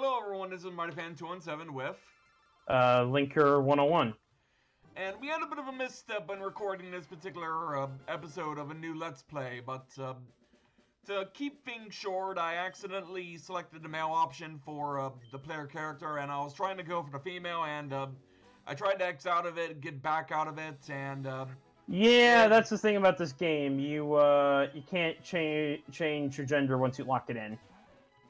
Hello everyone, this is MF217 with... Linker 101. And we had a bit of a misstep when recording this particular episode of a new Let's Play, but to keep things short, I accidentally selected the male option for the player character, and I was trying to go for the female, and I tried to X out of it, get back out of it, and... yeah, that's the thing about this game. You can't change your gender once you lock it in.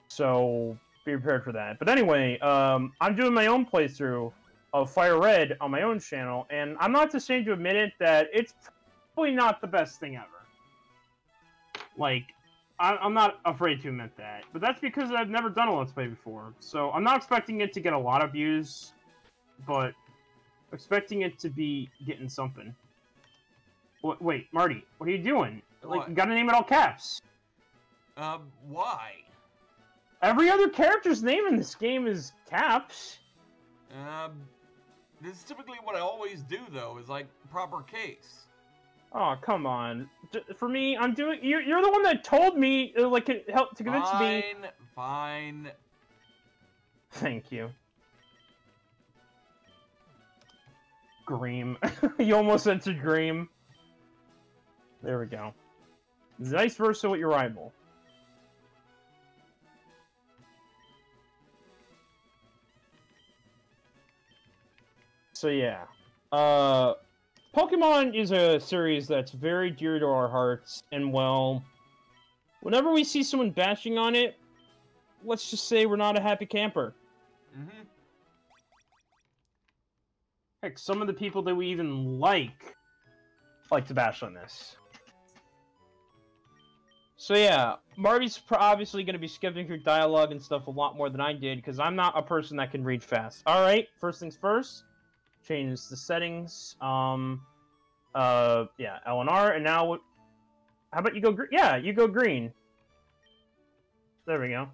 So, be prepared for that. But anyway, I'm doing my own playthrough of Fire Red on my own channel, and I'm not ashamed to admit it that it's probably not the best thing ever. Like, I'm not afraid to admit that. But that's because I've never done a Let's Play before. So, I'm not expecting it to get a lot of views, but expecting it to be getting something. Wait, Marty, what are you doing? Like, you gotta name it all caps. Why? Every other character's name in this game is caps. This is typically what I always do, though, is, like, proper case. Oh, come on. For me, I'm doing... You're the one that told me, like, help to convince me... Fine. Thank you. Greem. You almost entered Greem. There we go. Vice versa with your rival. So yeah, Pokemon is a series that's very dear to our hearts, and well, whenever we see someone bashing on it, let's just say we're not a happy camper. Mm-hmm. Heck, some of the people that we even like to bash on this. So yeah, Marty's obviously going to be skipping through dialogue and stuff a lot more than I did, because I'm not a person that can read fast. Alright, first things first. Change the settings. Yeah, L and R, and now what? How about you go green? Yeah, you go green. There we go.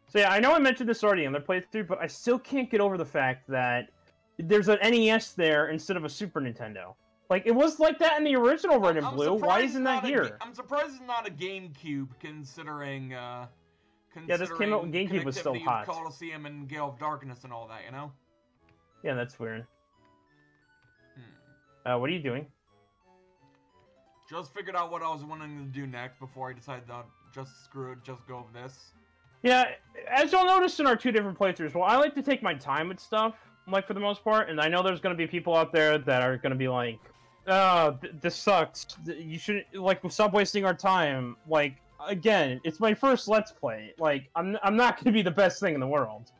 So yeah, I know I mentioned this already in their playthrough, but I still can't get over the fact that there's an NES there instead of a Super Nintendo. Like, it was like that in the original Red and Blue. Why isn't that here? I'm surprised it's not a GameCube, considering yeah, this came out when GameCube was still hot. Coliseum and Gale of Darkness and all that, you know? Yeah, that's weird. What are you doing? Just figured out what I was wanting to do next before I decided to just screw it, just go with this. Yeah, as you'll notice in our two different playthroughs, well, I like to take my time with stuff, like, for the most part, and I know there's going to be people out there that are going to be like, oh, this sucks. You shouldn't, like, stop wasting our time. Like, again, it's my first Let's Play. Like, I'm not going to be the best thing in the world.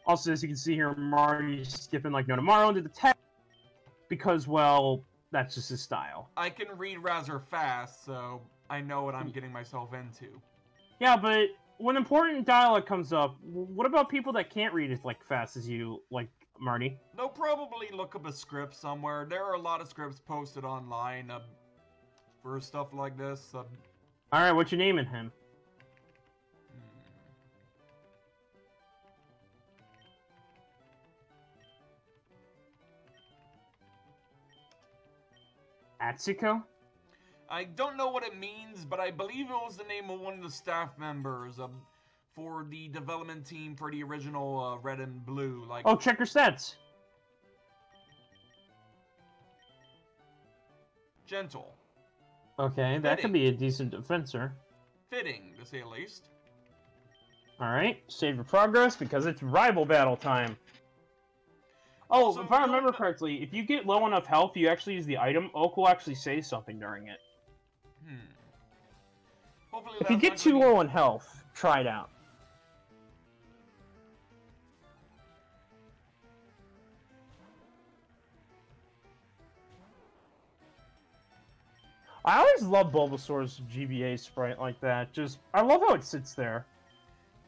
Also, as you can see here, Marty's skipping, like, no tomorrow into the text, because, well, that's just his style. I can read rather fast, so I know what I'm getting myself into. Yeah, but when important dialogue comes up, what about people that can't read as, like, fast as you, like, Marty? They'll probably look up a script somewhere. There are a lot of scripts posted online for stuff like this. Alright, what you naming him? Atsuko? I don't know what it means, but I believe it was the name of one of the staff members for the development team for the original Red and Blue. Like, oh, check your stats. Gentle. Okay, that could be a decent defensor. Fitting, to say the least. Alright, save your progress because it's rival battle time. Oh, also, if I remember correctly, if you get low enough health, you actually use the item, Oak will actually say something during it. Hopefully if you get too low on health, try it out. I always love Bulbasaur's GBA sprite like that. I love how it sits there.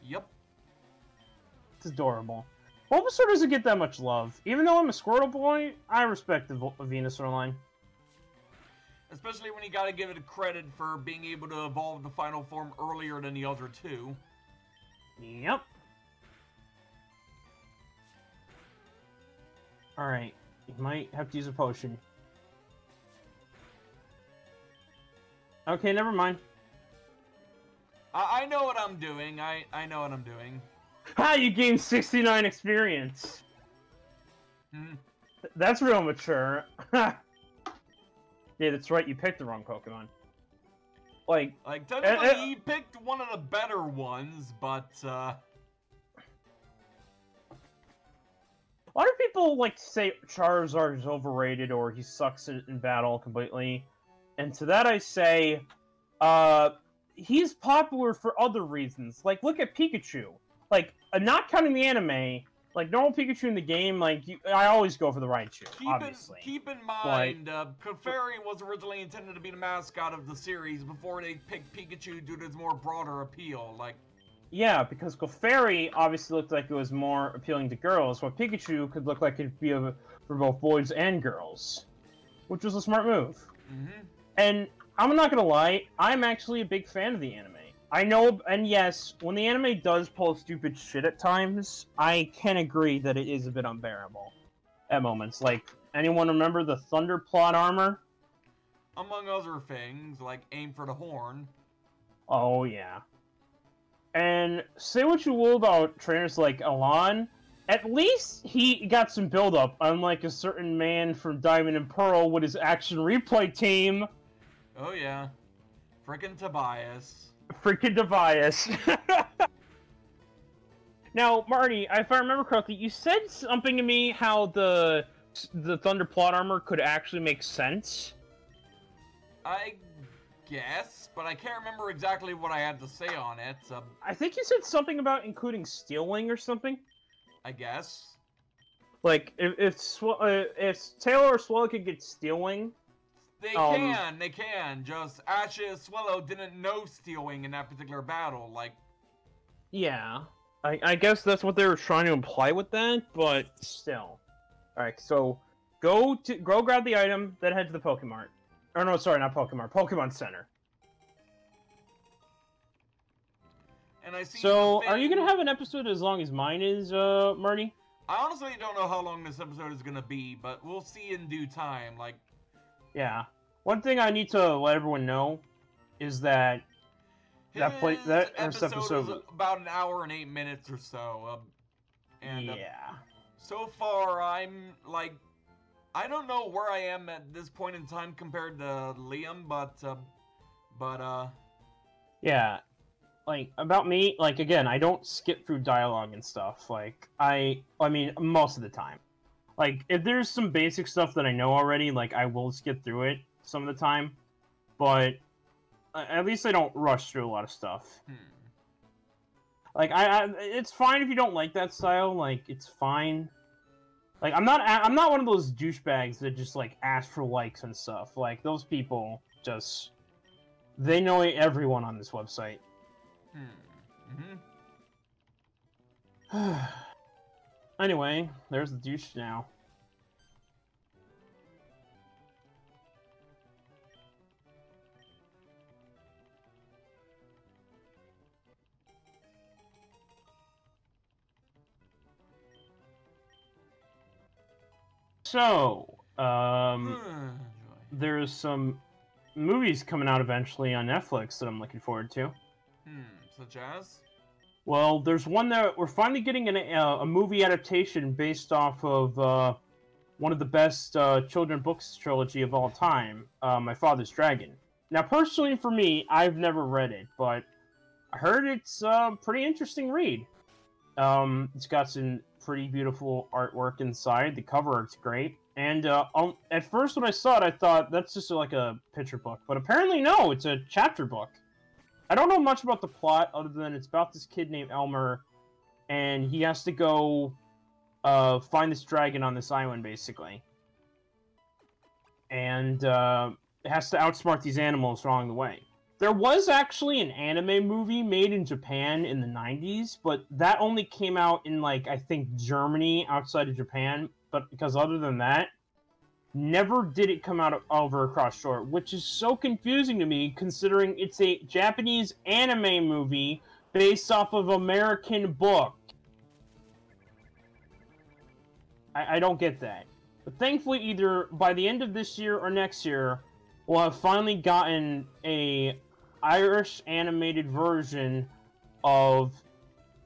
Yep. It's adorable. Bulbasaur doesn't get that much love. Even though I'm a Squirtle boy, I respect the Venusaur line. Especially when you gotta give it credit for being able to evolve the final form earlier than the other two. Yep. Alright, you might have to use a potion. Okay, never mind. I know what I'm doing. I know what I'm doing. Ha! You gained 69 experience. Hmm. That's real mature. Yeah, that's right. You picked the wrong Pokemon. Like technically, he picked one of the better ones, but a lot of people like to say Charizard is overrated or he sucks in battle completely. And to that I say, he's popular for other reasons. Like, look at Pikachu. Like, not counting the anime, like, normal Pikachu in the game, like, I always go for the Raichu, obviously. Keep in mind, Clefairy was originally intended to be the mascot of the series before they picked Pikachu due to its more broader appeal, like... Yeah, because Clefairy obviously looked like it was more appealing to girls, while Pikachu could look like it'd be for both boys and girls. Which was a smart move. Mm-hmm. And I'm not gonna lie, I'm actually a big fan of the anime. I know, and yes, when the anime does pull stupid shit at times, I can agree that it is a bit unbearable at moments. Like, anyone remember the Thunder Plot armor? Among other things, like aim for the horn. Oh, yeah. And say what you will about trainers like Alon, at least he got some build-up, unlike a certain man from Diamond and Pearl with his action replay team. Oh, yeah. Frickin' Tobias. Freaking Tobias. Now, Marty, if I remember correctly, you said something to me how the Thunder Plot armor could actually make sense. I guess, but I can't remember exactly what I had to say on it. I think you said something about including Steel Wing or something. I guess. Like, if Taylor or Swallow could get Steel Wing... They can. Just Ashes Swallow didn't know Steel Wing in that particular battle, like... Yeah. I guess that's what they were trying to imply with that, but still. Alright, so go grab the item, then head to the Pokemon. Or no, sorry, not Pokemon. Pokemon Center. And I see. So, are you gonna have an episode as long as mine is, Marty? I honestly don't know how long this episode is gonna be, but we'll see in due time, like... Yeah. One thing I need to let everyone know is that that episode is about an hour and 8 minutes or so. Yeah. So far, I'm like, I don't know where I am at this point in time compared to Liam, but yeah. Like, about me, like, again, I don't skip through dialogue and stuff. Like, I mean, most of the time. Like, if there's some basic stuff that I know already, like, I will skip through it some of the time. But at least I don't rush through a lot of stuff. Like, it's fine if you don't like that style. Like, it's fine. Like, I'm not one of those douchebags that just, like, ask for likes and stuff. Like, those people just... They know everyone on this website. Anyway, there's the douche now. So, there's some movies coming out eventually on Netflix that I'm looking forward to. Such as? Well, there's one that we're finally getting a movie adaptation based off of one of the best children's books trilogy of all time, My Father's Dragon. Now, personally for me, I've never read it, but I heard it's a pretty interesting read. It's got some pretty beautiful artwork inside. The cover art's great. And at first when I saw it, I thought that's just like a picture book. But apparently no, it's a chapter book. I don't know much about the plot other than it's about this kid named Elmer, and he has to go find this dragon on this island, basically. And has to outsmart these animals along the way. There was actually an anime movie made in Japan in the 90s, but that only came out in, like, I think Germany outside of Japan. But because other than that, never did it come out over across shore, which is so confusing to me considering it's a Japanese anime movie based off of American book. I don't get that. But thankfully, either by the end of this year or next year, we'll have finally gotten a Irish animated version of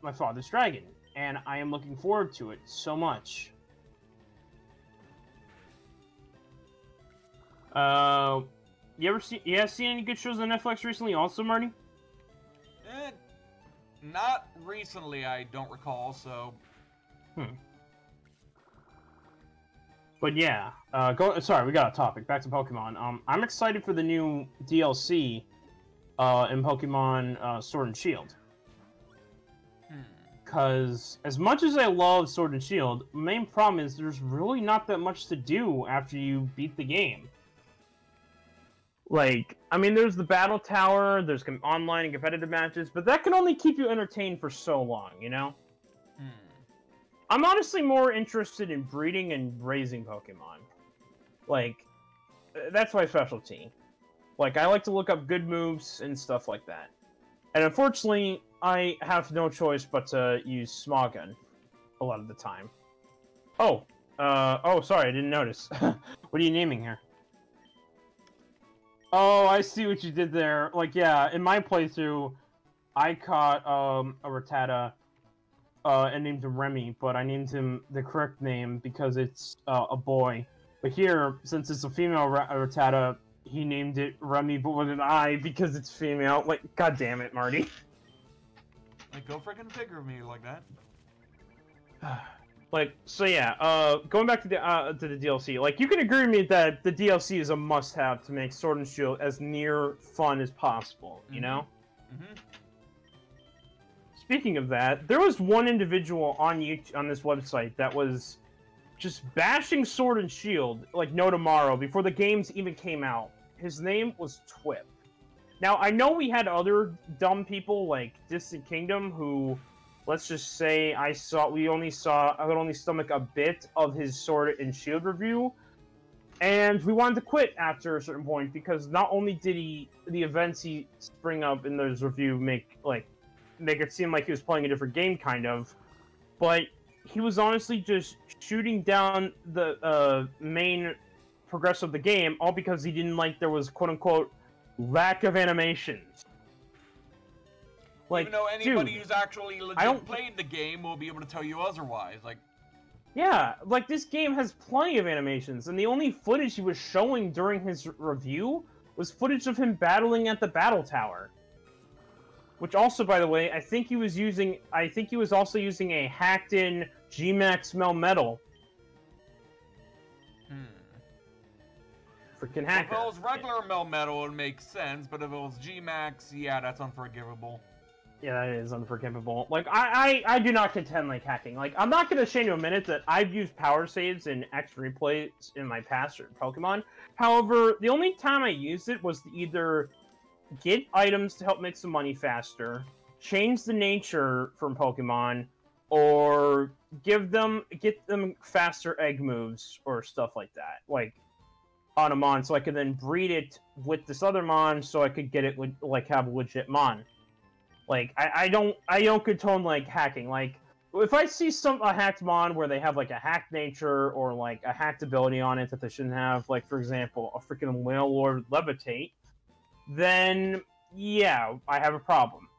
my father's dragon, and I am looking forward to it so much. You seen any good shows on Netflix recently also, Marty? Not recently, I don't recall, so... But yeah, sorry, we got a topic. Back to Pokemon. I'm excited for the new DLC in Pokemon Sword and Shield. Because as much as I love Sword and Shield, the main problem is there's really not that much to do after you beat the game. Like, I mean, there's the battle tower, there's online and competitive matches, but that can only keep you entertained for so long, you know? I'm honestly more interested in breeding and raising Pokemon. Like, that's my specialty. Like, I like to look up good moves and stuff like that. And unfortunately, I have no choice but to use Smogon a lot of the time. Oh, sorry, I didn't notice. What are you naming here? Oh, I see what you did there. Like, yeah, in my playthrough, I caught a Rattata and named him Remy, but I named him the correct name because it's a boy. But here, since it's a female Rattata, he named it Remy, but with an I because it's female. Like, god damn it, Marty. Like, go freaking figure me like that. Like, so yeah, going back to the DLC, like, you can agree with me that the DLC is a must-have to make Sword and Shield as near fun as possible, you know? Speaking of that, there was one individual on YouTube, on this website that was just bashing Sword and Shield, like no tomorrow, before the games even came out. His name was Twip. Now, I know we had other dumb people like Distant Kingdom who, let's just say, I could only stomach a bit of his Sword and Shield review, and we wanted to quit after a certain point because not only did the events he bring up in those review make it seem like he was playing a different game, kind of, but he was honestly just shooting down the main progress of the game, all because he didn't like there was quote-unquote lack of animations. Like, even though anybody dude, who's actually legit played the game will be able to tell you otherwise. Like, yeah, like, this game has plenty of animations, and the only footage he was showing during his review was footage of him battling at the battle tower. Which also, by the way, I think he was also using a hacked-in G-Max Melmetal. Freaking hacker. If it was regular Melmetal, it would make sense, but if it was G-Max, yeah, that's unforgivable. Yeah, that is unforgivable. Like, I do not contend, like, hacking. Like, I'm not gonna shame you a minute that I've used power saves and X replays in my past Pokemon. However, the only time I used it was to either get items to help make some money faster, change the nature from Pokemon, or get them faster egg moves or stuff like that. Like, on a Mon, so I could then breed it with this other Mon, so I could get it like have a legit Mon. Like, I don't condone like hacking. Like, if I see a hacked Mon where they have like a hacked nature or like a hacked ability on it that they shouldn't have, like for example a freaking Wailord Levitate, then yeah, I have a problem.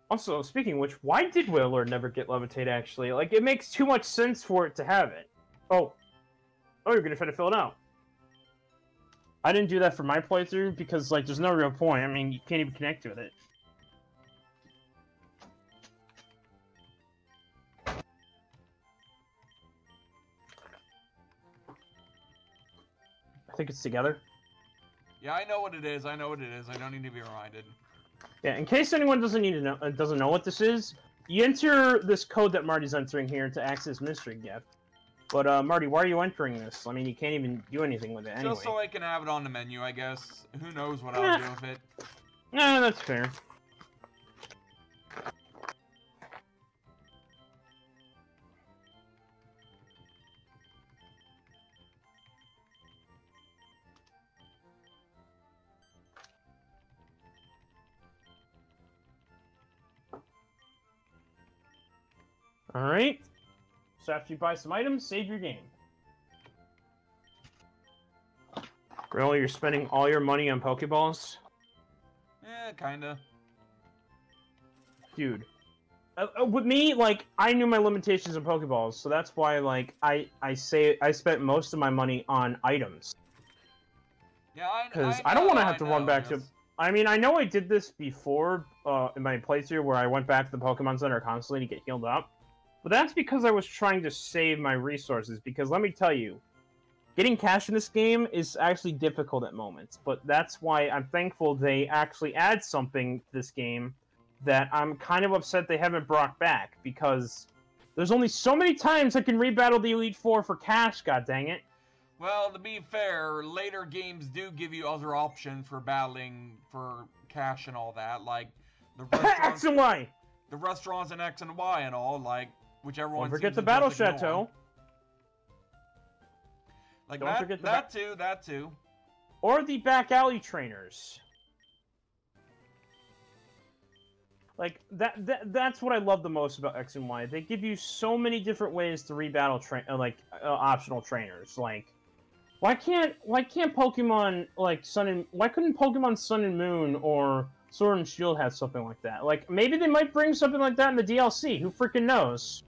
Also, speaking of which, why did Wailord never get Levitate actually? Like, it makes too much sense for it to have it. Oh, you're gonna try to fill it out. I didn't do that for my playthrough because, like, there's no real point. I mean, you can't even connect with it. I think it's together. Yeah, I know what it is. I know what it is. I don't need to be reminded. Yeah, in case anyone doesn't know what this is, you enter this code that Marty's entering here to access mystery gift. But, Marty, why are you entering this? I mean, you can't even do anything with it anyway. Just so I can have it on the menu, I guess. Who knows what I'll do with it. No, that's fair. Alright. So after you buy some items, save your game. Really, you're spending all your money on Pokeballs? Eh, kinda. dude. With me, like, I knew my limitations in Pokeballs, so that's why, like, I spent most of my money on items. Yeah, Because I don't want to have to run back to... I mean, I know I did this before in my playthrough where I went back to the Pokemon Center constantly to get healed up. But that's because I was trying to save my resources, because let me tell you, getting cash in this game is actually difficult at moments. But that's why I'm thankful they actually add something to this game that I'm kind of upset they haven't brought back, because there's only so many times I can rebattle the Elite Four for cash, god dang it. Well, to be fair, later games do give you other options for battling for cash and all that, like the restaurants, X and Y! The restaurants in X and Y and all, like whichever one. Don't forget the Battle Chateau. Like that too. Or the back alley trainers. Like, that's what I love the most about X and Y. They give you so many different ways to rebattle optional trainers. Like, why can't Pokemon, like, why couldn't Pokemon Sun and Moon or Sword and Shield have something like that? Like, maybe they might bring something like that in the DLC. Who freaking knows?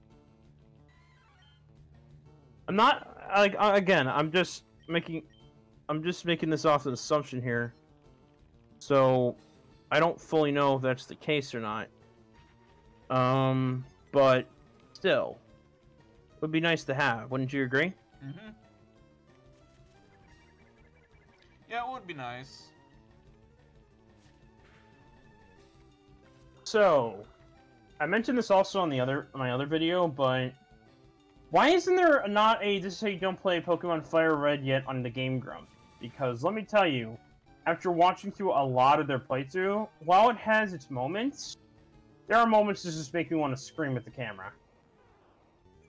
I'm not, like, again, I'm just making this off an assumption here. So, I don't fully know if that's the case or not. But still, it would be nice to have. Wouldn't you agree? Mm-hmm. Yeah, it would be nice. So, I mentioned this also on my other video, but why isn't there not a "this is how you don't play Pokemon Fire Red" yet on the Game Grump? Because let me tell you, after watching through a lot of their playthrough, while it has its moments, there are moments that just make me want to scream at the camera.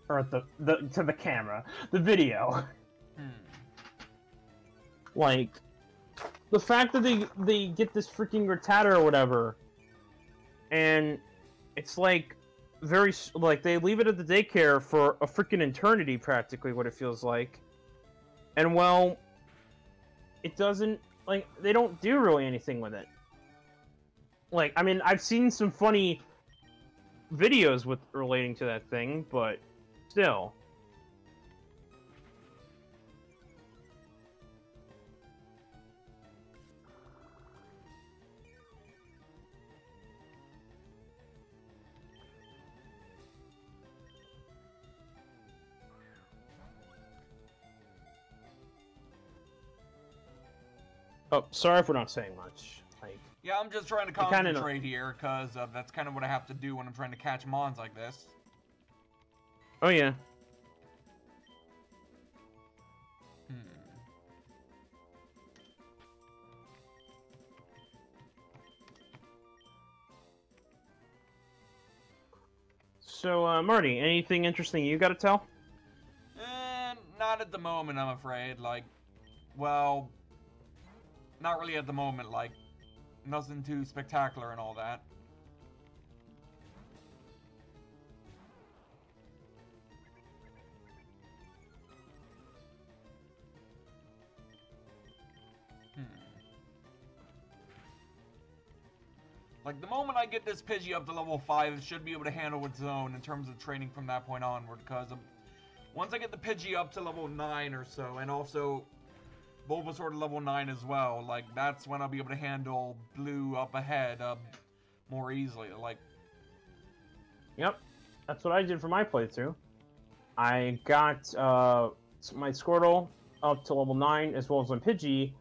Or at the camera. The video. Like, the fact that they get this freaking Rattata or whatever, and it's like, they leave it at the daycare for a freaking eternity, practically, what it feels like. And, well, it doesn't... Like, they don't do really anything with it. Like, I mean, I've seen some funny videos relating to that thing, but still. Oh, sorry if we're not saying much. Like, yeah, I'm just trying to concentrate here, because that's kind of what I have to do when I'm trying to catch mons like this. Oh, yeah. So, Marty, anything interesting you got to tell? Not at the moment, I'm afraid. Like, well... Not really at the moment, like, nothing too spectacular and all that. Like, the moment I get this Pidgey up to level 5, it should be able to handle its own in terms of training from that point onward, because once I get the Pidgey up to level 9 or so, and also Bulbasaur to level 9 as well, like, that's when I'll be able to handle Blue up ahead more easily, like... Yep, that's what I did for my playthrough. I got my Squirtle up to level 9, as well as my Pidgey,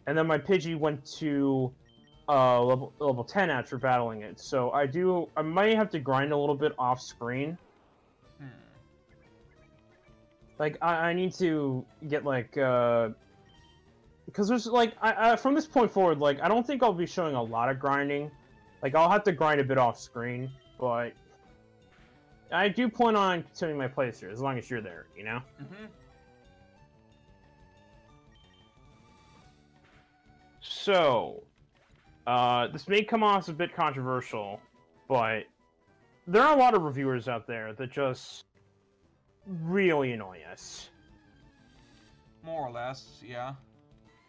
and then my Pidgey went to level 10 after battling it. So I might have to grind a little bit off screen. Like, I need to get, like, because there's, like, from this point forward, like, I don't think I'll be showing a lot of grinding. Like, I'll have to grind a bit off screen, but I do plan on continuing my playthrough, as long as you're there, you know? So, this may come off as a bit controversial, but there are a lot of reviewers out there that just really annoy us. More or less, yeah.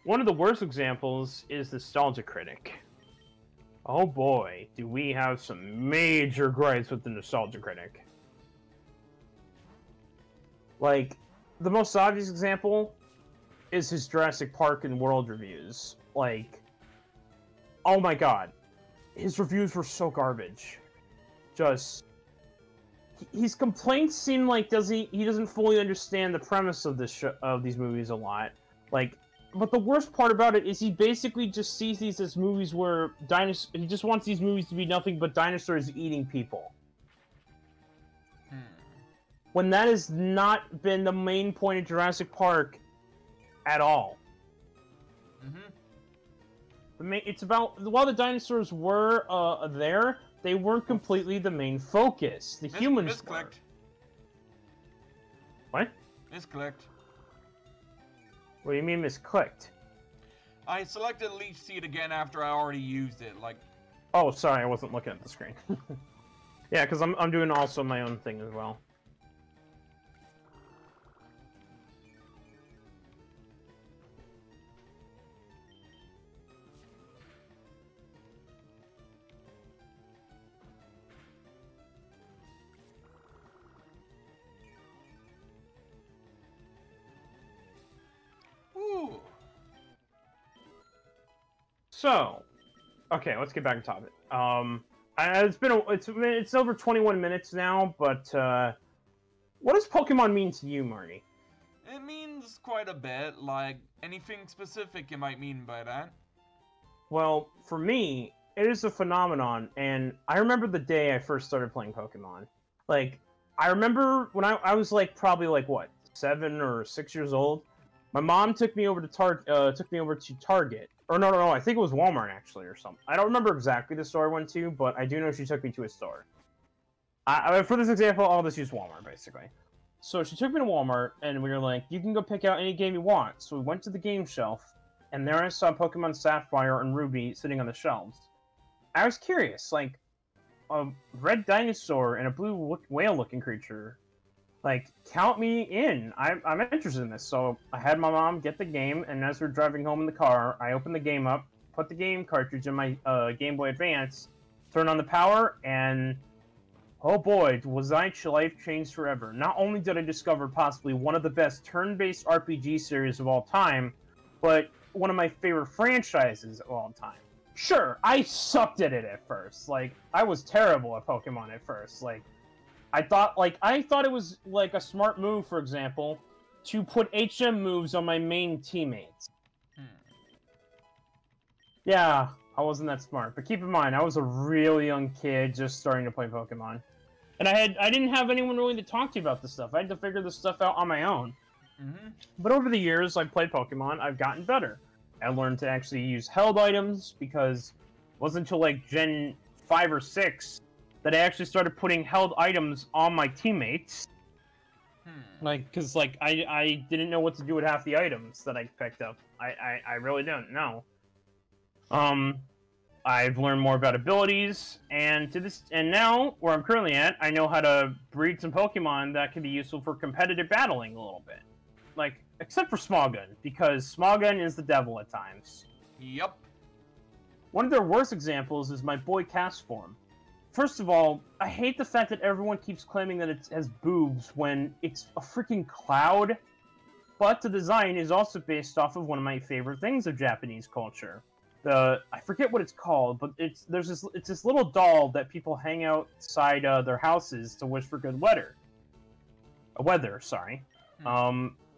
One of the worst examples is Nostalgia Critic. Oh boy, do we have some major gripes with the Nostalgia Critic. Like, the most obvious example is his Jurassic Park and World reviews. Like, oh my god, his reviews were so garbage. Just, his complaints seem like he doesn't fully understand the premise of these movies a lot. Like, but the worst part about it is he basically just sees these as movies where he just wants these movies to be nothing but dinosaurs eating people. When that has not been the main point of Jurassic Park at all. It's about, while the dinosaurs were there, they weren't completely the main focus. The humans were. What? Misclicked. What do you mean misclicked? I selected Leaf Seed again after I already used it, like... Oh, sorry, I wasn't looking at the screen. Yeah, because I'm doing also my own thing as well. So, okay, let's get back on topic. It's over 21 minutes now, but what does Pokemon mean to you, Marty? It means quite a bit. Like, anything specific you might mean by that? Well, for me, it is a phenomenon, and I remember the day I first started playing Pokemon. Like, I remember when I was like probably like what, 7 or 6 years old. My mom took me over to Target. Or no, I think it was Walmart, actually, or something. I don't remember exactly the store I went to, but I do know she took me to a store. For this example, I'll just use Walmart, basically. So she took me to Walmart, and we were like, you can go pick out any game you want. So we went to the game shelf, and there I saw Pokemon Sapphire and Ruby sitting on the shelves. I was curious, like, a red dinosaur and a blue whale-looking creature. Like, count me in. I'm interested in this. So I had my mom get the game, and as we're driving home in the car, I opened the game up, put the game cartridge in my Game Boy Advance, turned on the power, and oh boy, was my life changed forever. Not only did I discover possibly one of the best turn-based RPG series of all time, but one of my favorite franchises of all time. Sure, I sucked at it at first. Like, I was terrible at Pokemon at first. Like, I thought it was like a smart move, for example, to put HM moves on my main teammates. Yeah, I wasn't that smart, but keep in mind, I was a real young kid just starting to play Pokemon. And I didn't have anyone really to talk to about this stuff. I had to figure this stuff out on my own. But over the years, I've played Pokemon, I've gotten better. I learned to actually use held items, because it wasn't until like Gen 5 or 6 that I actually started putting held items on my teammates. Like, because, like, I didn't know what to do with half the items that I picked up. I really didn't know. I've learned more about abilities, and now, where I'm currently at, I know how to breed some Pokemon that can be useful for competitive battling a little bit. Like, except for Smogon, because Smogon is the devil at times. Yep. One of their worst examples is my boy Castform. First of all, I hate the fact that everyone keeps claiming that it has boobs when it's a freaking cloud. But the design is also based off of one of my favorite things of Japanese culture. I forget what it's called, but it's this little doll that people hang outside their houses to wish for good weather.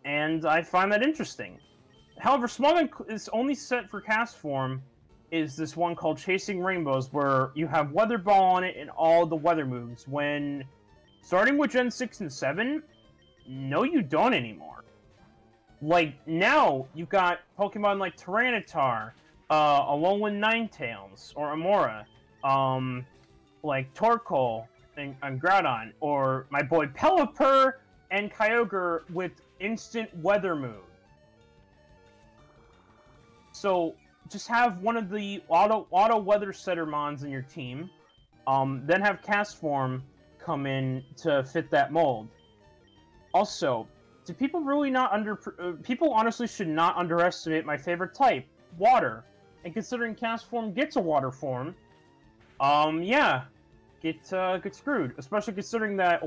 And I find that interesting. However, Smogon is only set for Castform is this one called Chasing Rainbows, where you have Weather Ball on it and all the weather moves. When, starting with Gen 6 and 7, no you don't anymore. Like, now, you've got Pokemon like Tyranitar, Alolan Ninetales, or Amora, like Torkoal and Groudon, or my boy Pelipper and Kyogre with instant weather move. So, just have one of the auto weather setter mons in your team, then have Castform come in to fit that mold. Also, do people really people honestly should not underestimate my favorite type, water. And considering Castform gets a water form, Yeah, get screwed. Especially considering that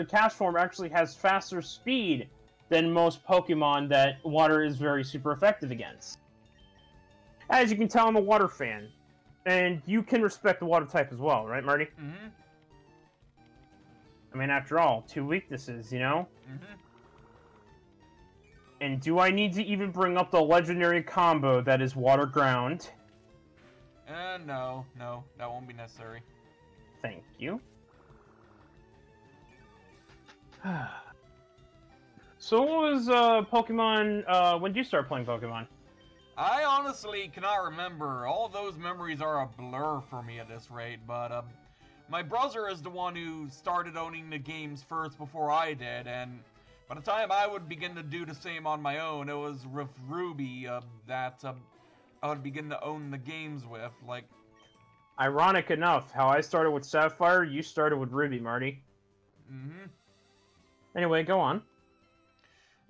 cash form actually has faster speed than most Pokemon that water is very super effective against. As you can tell, I'm a water fan. And you can respect the water type as well, right, Marty? Mm-hmm. I mean, after all, 2 weaknesses, you know? Mm-hmm. And do I need to even bring up the legendary combo that is Water Ground? No, that won't be necessary. Thank you. So what was Pokemon, when did you start playing Pokemon? I honestly cannot remember. All those memories are a blur for me at this rate, but my brother is the one who started owning the games first before I did, and by the time I would begin to do the same on my own, it was with Ruby that I would begin to own the games with, like... Ironic enough, how I started with Sapphire, you started with Ruby, Marty. Mm-hmm. Anyway, go on.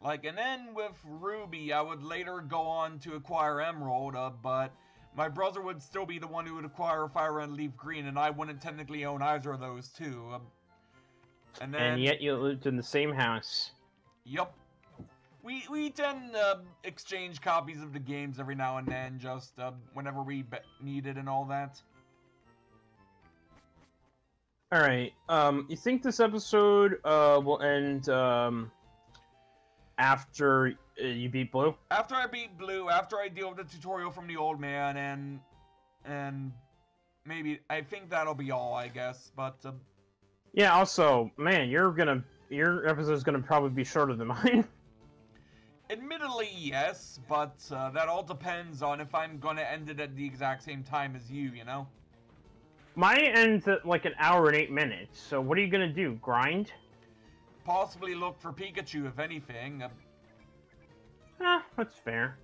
Like, and then with Ruby, I would later go on to acquire Emerald, but my brother would still be the one who would acquire Fire and LeafGreen, and I wouldn't technically own either of those two. And yet you lived in the same house. Yep. We tend to exchange copies of the games every now and then, just whenever we need it and all that. Alright, you think this episode will end after you beat Blue? After I beat Blue, after I deal with the tutorial from the old man, and maybe, I think that'll be all, I guess, but... Yeah, also, man, your episode's gonna probably be shorter than mine. Admittedly, yes, but that all depends on if I'm gonna end it at the exact same time as you, you know? Mine ends at like an hour and 8 minutes, so what are you gonna do, grind? Possibly look for Pikachu, if anything. That's fair.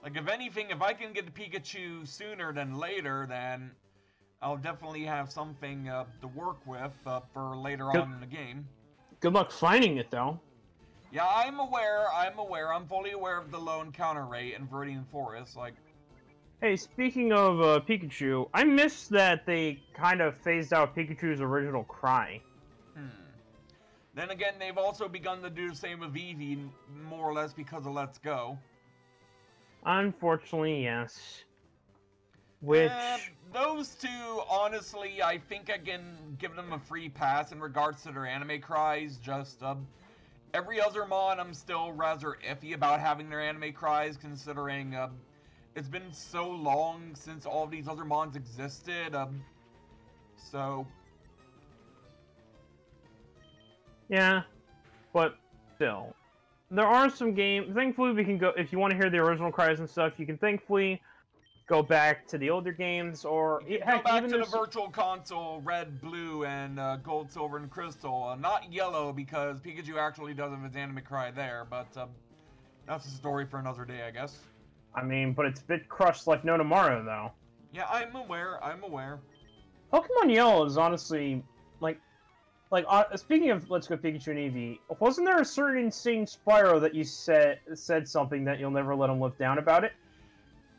Like, if anything, if I can get the Pikachu sooner than later, then I'll definitely have something to work with for later on in the game. Good luck finding it, though. Yeah, I'm aware, I'm fully aware of the low encounter rate in Viridian Forest, like... Hey, speaking of Pikachu, I miss that they kind of phased out Pikachu's original cry. Then again, they've also begun to do the same with Eevee, more or less because of Let's Go. Unfortunately, yes. Which... those two, honestly, I think I can give them a free pass in regards to their anime cries, just, every other mon I'm still rather iffy about having their anime cries, considering, it's been so long since all of these other mons existed, so... Yeah, but still. There are some games, thankfully we can go, if you want to hear the original cries and stuff, you can thankfully go back to the older games, or... Heck, go back to the Virtual Console, Red, Blue, and Gold, Silver, and Crystal. Not Yellow, because Pikachu actually does have his anime cry there, but that's a story for another day, I guess. I mean, but it's a bit crushed like no tomorrow, though. Yeah, I'm aware. Pokemon Yellow is honestly, speaking of Let's Go Pikachu and Eevee, wasn't there a certain insane Spyro that you said something that you'll never let him live down about it?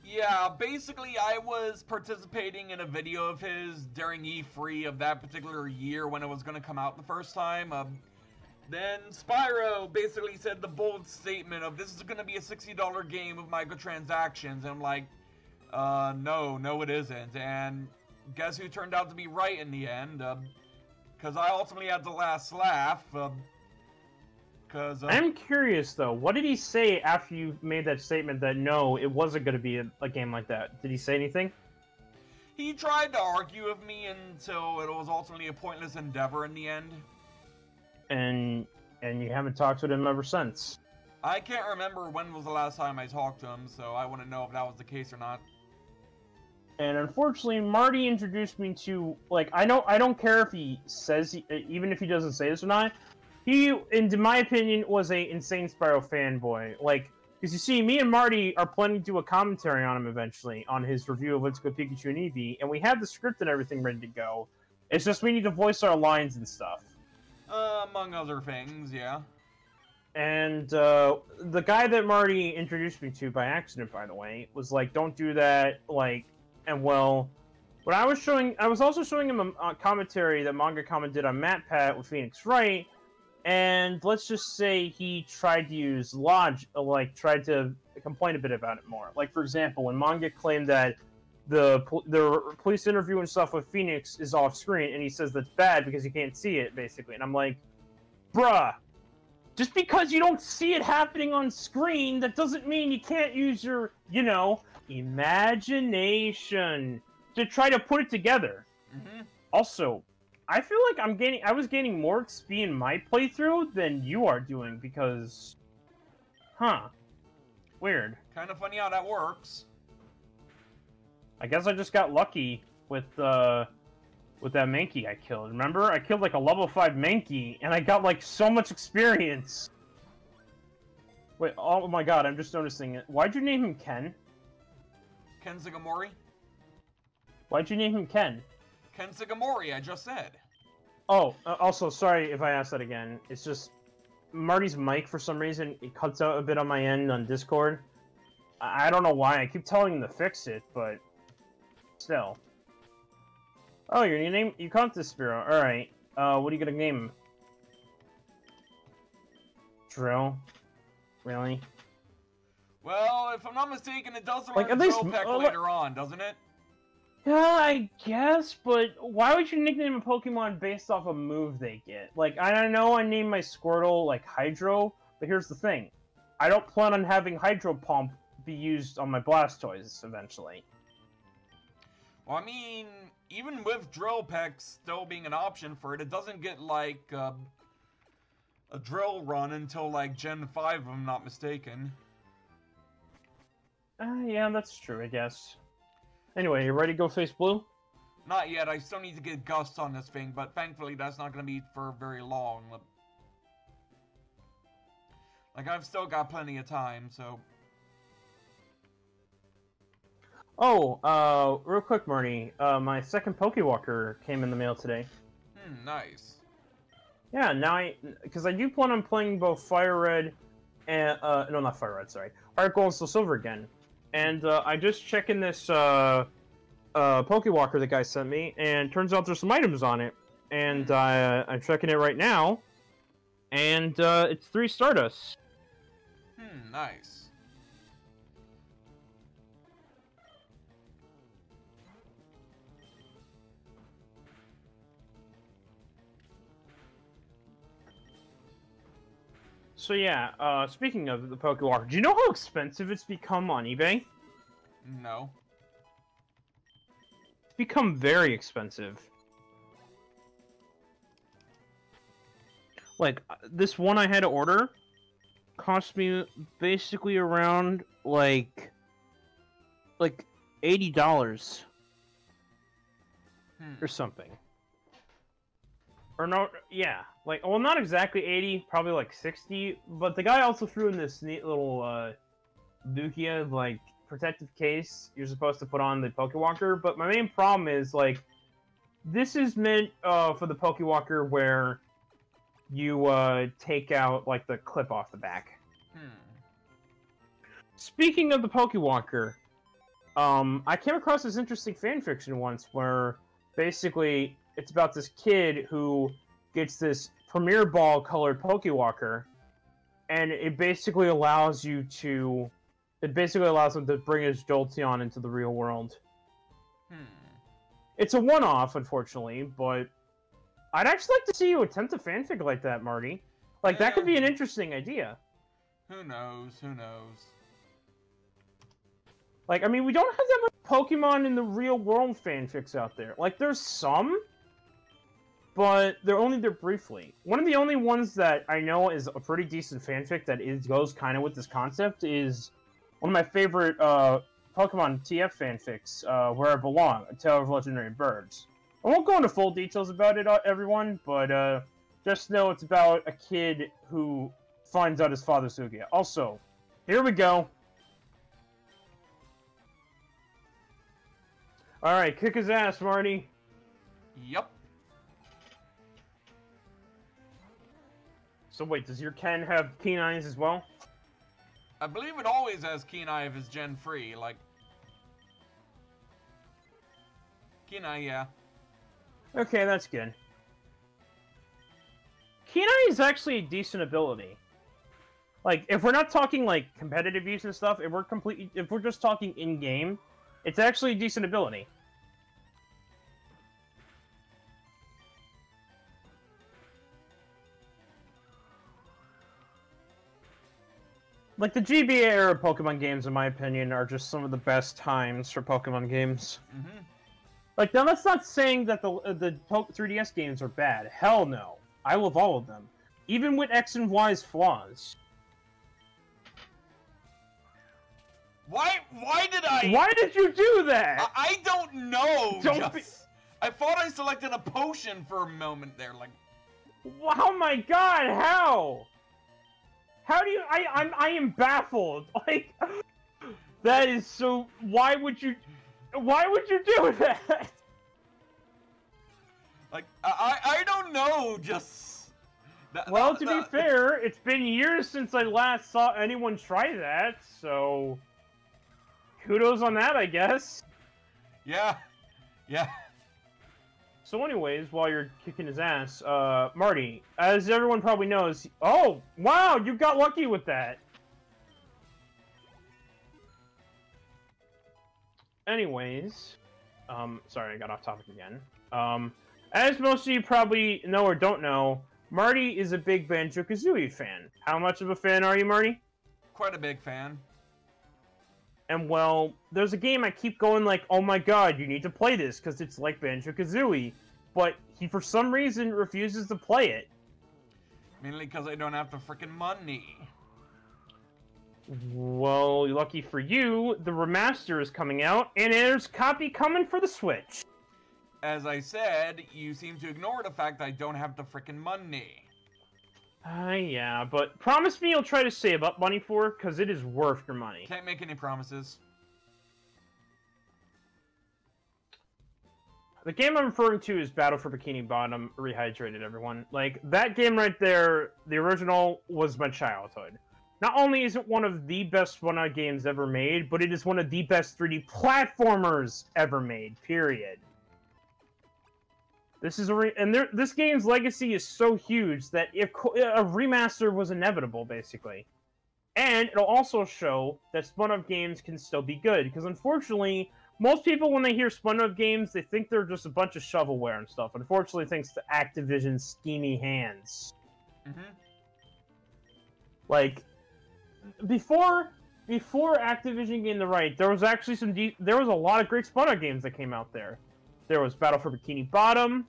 Yeah, basically I was participating in a video of his during E3 of that particular year when it was going to come out the first time. Then Spyro basically said the bold statement of, this is going to be a $60 game with microtransactions, and I'm like, no it isn't, and guess who turned out to be right in the end, because I ultimately had the last laugh, I'm curious, though, what did he say after you made that statement that no, it wasn't going to be a game like that? Did he say anything? He tried to argue with me until it was ultimately a pointless endeavor in the end. And you haven't talked to him ever since. I can't remember when was the last time I talked to him, so I wouldn't know if that was the case or not. And unfortunately, Marty introduced me to, I don't care if he says, even if he doesn't say this or not, he, in my opinion, was a insane Spyro fanboy. Because you see, me and Marty are planning to do a commentary on him eventually, on his review of Let's Go Pikachu and Eevee, and we have the script and everything ready to go. It's just we need to voice our lines and stuff. Among other things, yeah. And the guy that Marty introduced me to by accident, by the way, was like, "Don't do that." Like, and well, what I was also showing him a commentary that Manga Comment did on MatPat with Phoenix Wright, and let's just say he tried to use tried to complain a bit about it more. Like, for example, when Manga claimed that the police interview and stuff with Phoenix is off screen, and he says that's bad because you can't see it, basically. And I'm like, bruh, just because you don't see it happening on screen, that doesn't mean you can't use your, imagination to try to put it together. Mm-hmm. Also, I feel like I was gaining more XP in my playthrough than you are doing because, weird. Kind of funny how that works. I guess I just got lucky with that Mankey I killed. Remember? I killed like a level 5 Mankey, and I got like so much experience. Wait, oh my god, I'm just noticing it. Why'd you name him Ken? Ken Sugimori? Why'd you name him Ken? Ken Sugimori, I just said. Oh, also, sorry if I ask that again. It's just, Marty's mic, for some reason, it cuts out a bit on my end on Discord. I don't know why. I keep telling him to fix it, but still. Oh, your new name? You caught this Spearow. Alright. What are you gonna name him? Drill? Really? Well, if I'm not mistaken, it does learn at least, Drill Peck later on, doesn't it? Yeah, I guess, but why would you nickname a Pokemon based off a move they get? Like, I know I named my Squirtle, like, Hydro, but here's the thing. I don't plan on having Hydro Pump be used on my Blastoise eventually. Well, I mean, even with Drill Peck still being an option for it, it doesn't get, like, a Drill run until, like, Gen 5, if I'm not mistaken. Yeah, that's true, I guess. Anyway, you ready to go face blue? Not yet, I still need to get Gust on this thing, but thankfully that's not going to be for very long. Like, I've still got plenty of time, so... Oh, real quick, Marty. My second Pokewalker came in the mail today. Nice. Yeah, now because I do plan on playing both Fire Red and, no, not Fire Red, sorry. Heart Gold and Soul Silver again. And, I just checking this, Pokewalker the guy sent me, and turns out there's some items on it. And, I'm checking it right now, and, it's 3 Stardust. Nice. So yeah, speaking of the Pokewalker, do you know how expensive it's become on eBay? No. It's become very expensive. Like, this one I had to order cost me basically around, like $80. Or something. Or no, yeah. Like, well, not exactly 80, probably like 60, but the guy also threw in this neat little, Lugia, like, protective case you're supposed to put on the Pokewalker, but my main problem is, like, this is meant, for the Pokewalker where you, take out, like, the clip off the back. Speaking of the Pokewalker, I came across this interesting fanfiction once where, basically, it's about this kid who gets this Premier Ball colored Pokewalker, and it basically allows him to bring his Jolteon into the real world. It's a one-off, unfortunately, but I'd actually like to see you attempt a fanfic like that, Marty. Like, that could be an interesting idea. Who knows? Who knows? Like, I mean, we don't have that much Pokemon in the real world fanfics out there. Like, there's some, but they're only there briefly. One of the only ones that I know is a pretty decent fanfic that goes kind of with this concept is one of my favorite Pokemon TF fanfics, Where I Belong, A Tale of Legendary Birds. I won't go into full details about it, everyone, but just know it's about a kid who finds out his father's Lugia. Also, here we go. Alright, kick his ass, Marty. Yep. So wait, does your Ken have keen eyes as well? I believe it always has keen eye if it's gen free. Like keen eye, yeah. Okay, that's good. Keen eye is actually a decent ability. Like, if we're not talking like competitive use and stuff, if we're just talking in game, it's actually a decent ability. Like, the GBA era Pokemon games, in my opinion, are just some of the best times for Pokemon games. Mm-hmm. Like, now that's not saying that the 3DS games are bad. Hell no. I love all of them. Even with X and Y's flaws. Why did I... Why did you do that? I don't know, Don't be... I thought I selected a potion for a moment there, like... Oh my god, how? How do you... I am baffled. Like, that is so... Why would you do that? Like, I don't know, just... Well, to be fair, it's been years since I last saw anyone try that, so... Kudos on that, I guess. Yeah. So anyways, while you're kicking his ass, Marty, as everyone probably knows... Oh, wow, you got lucky with that. Anyways... sorry, I got off topic again. As most of you probably know or don't know, Marty is a big Banjo-Kazooie fan. How much of a fan are you, Marty? Quite a big fan. And well, there's a game I keep going like, oh my god, you need to play this, because it's like Banjo-Kazooie. But he, for some reason, refuses to play it. Mainly because I don't have the frickin' money. Well, lucky for you, the remaster is coming out, and there's a copy coming for the Switch. As I said, you seem to ignore the fact I don't have the frickin' money. Yeah, but promise me you'll try to save up money for it, because it is worth your money. Can't make any promises. The game I'm referring to is Battle for Bikini Bottom Rehydrated, everyone. Like, that game right there, the original, was my childhood. Not only is it one of the best one-out games ever made, but it is one of the best 3D platformers ever made, period. This is this game's legacy is so huge that a remaster was inevitable, basically. And it'll also show that spun-up games can still be good, because unfortunately, most people, when they hear spun-up games, they think they're just a bunch of shovelware and stuff. Unfortunately, thanks to Activision's schemy hands. Mm-hmm. Like, before Activision gained the right, there was actually there was a lot of great spun-up games that came out there. There was Battle for Bikini Bottom,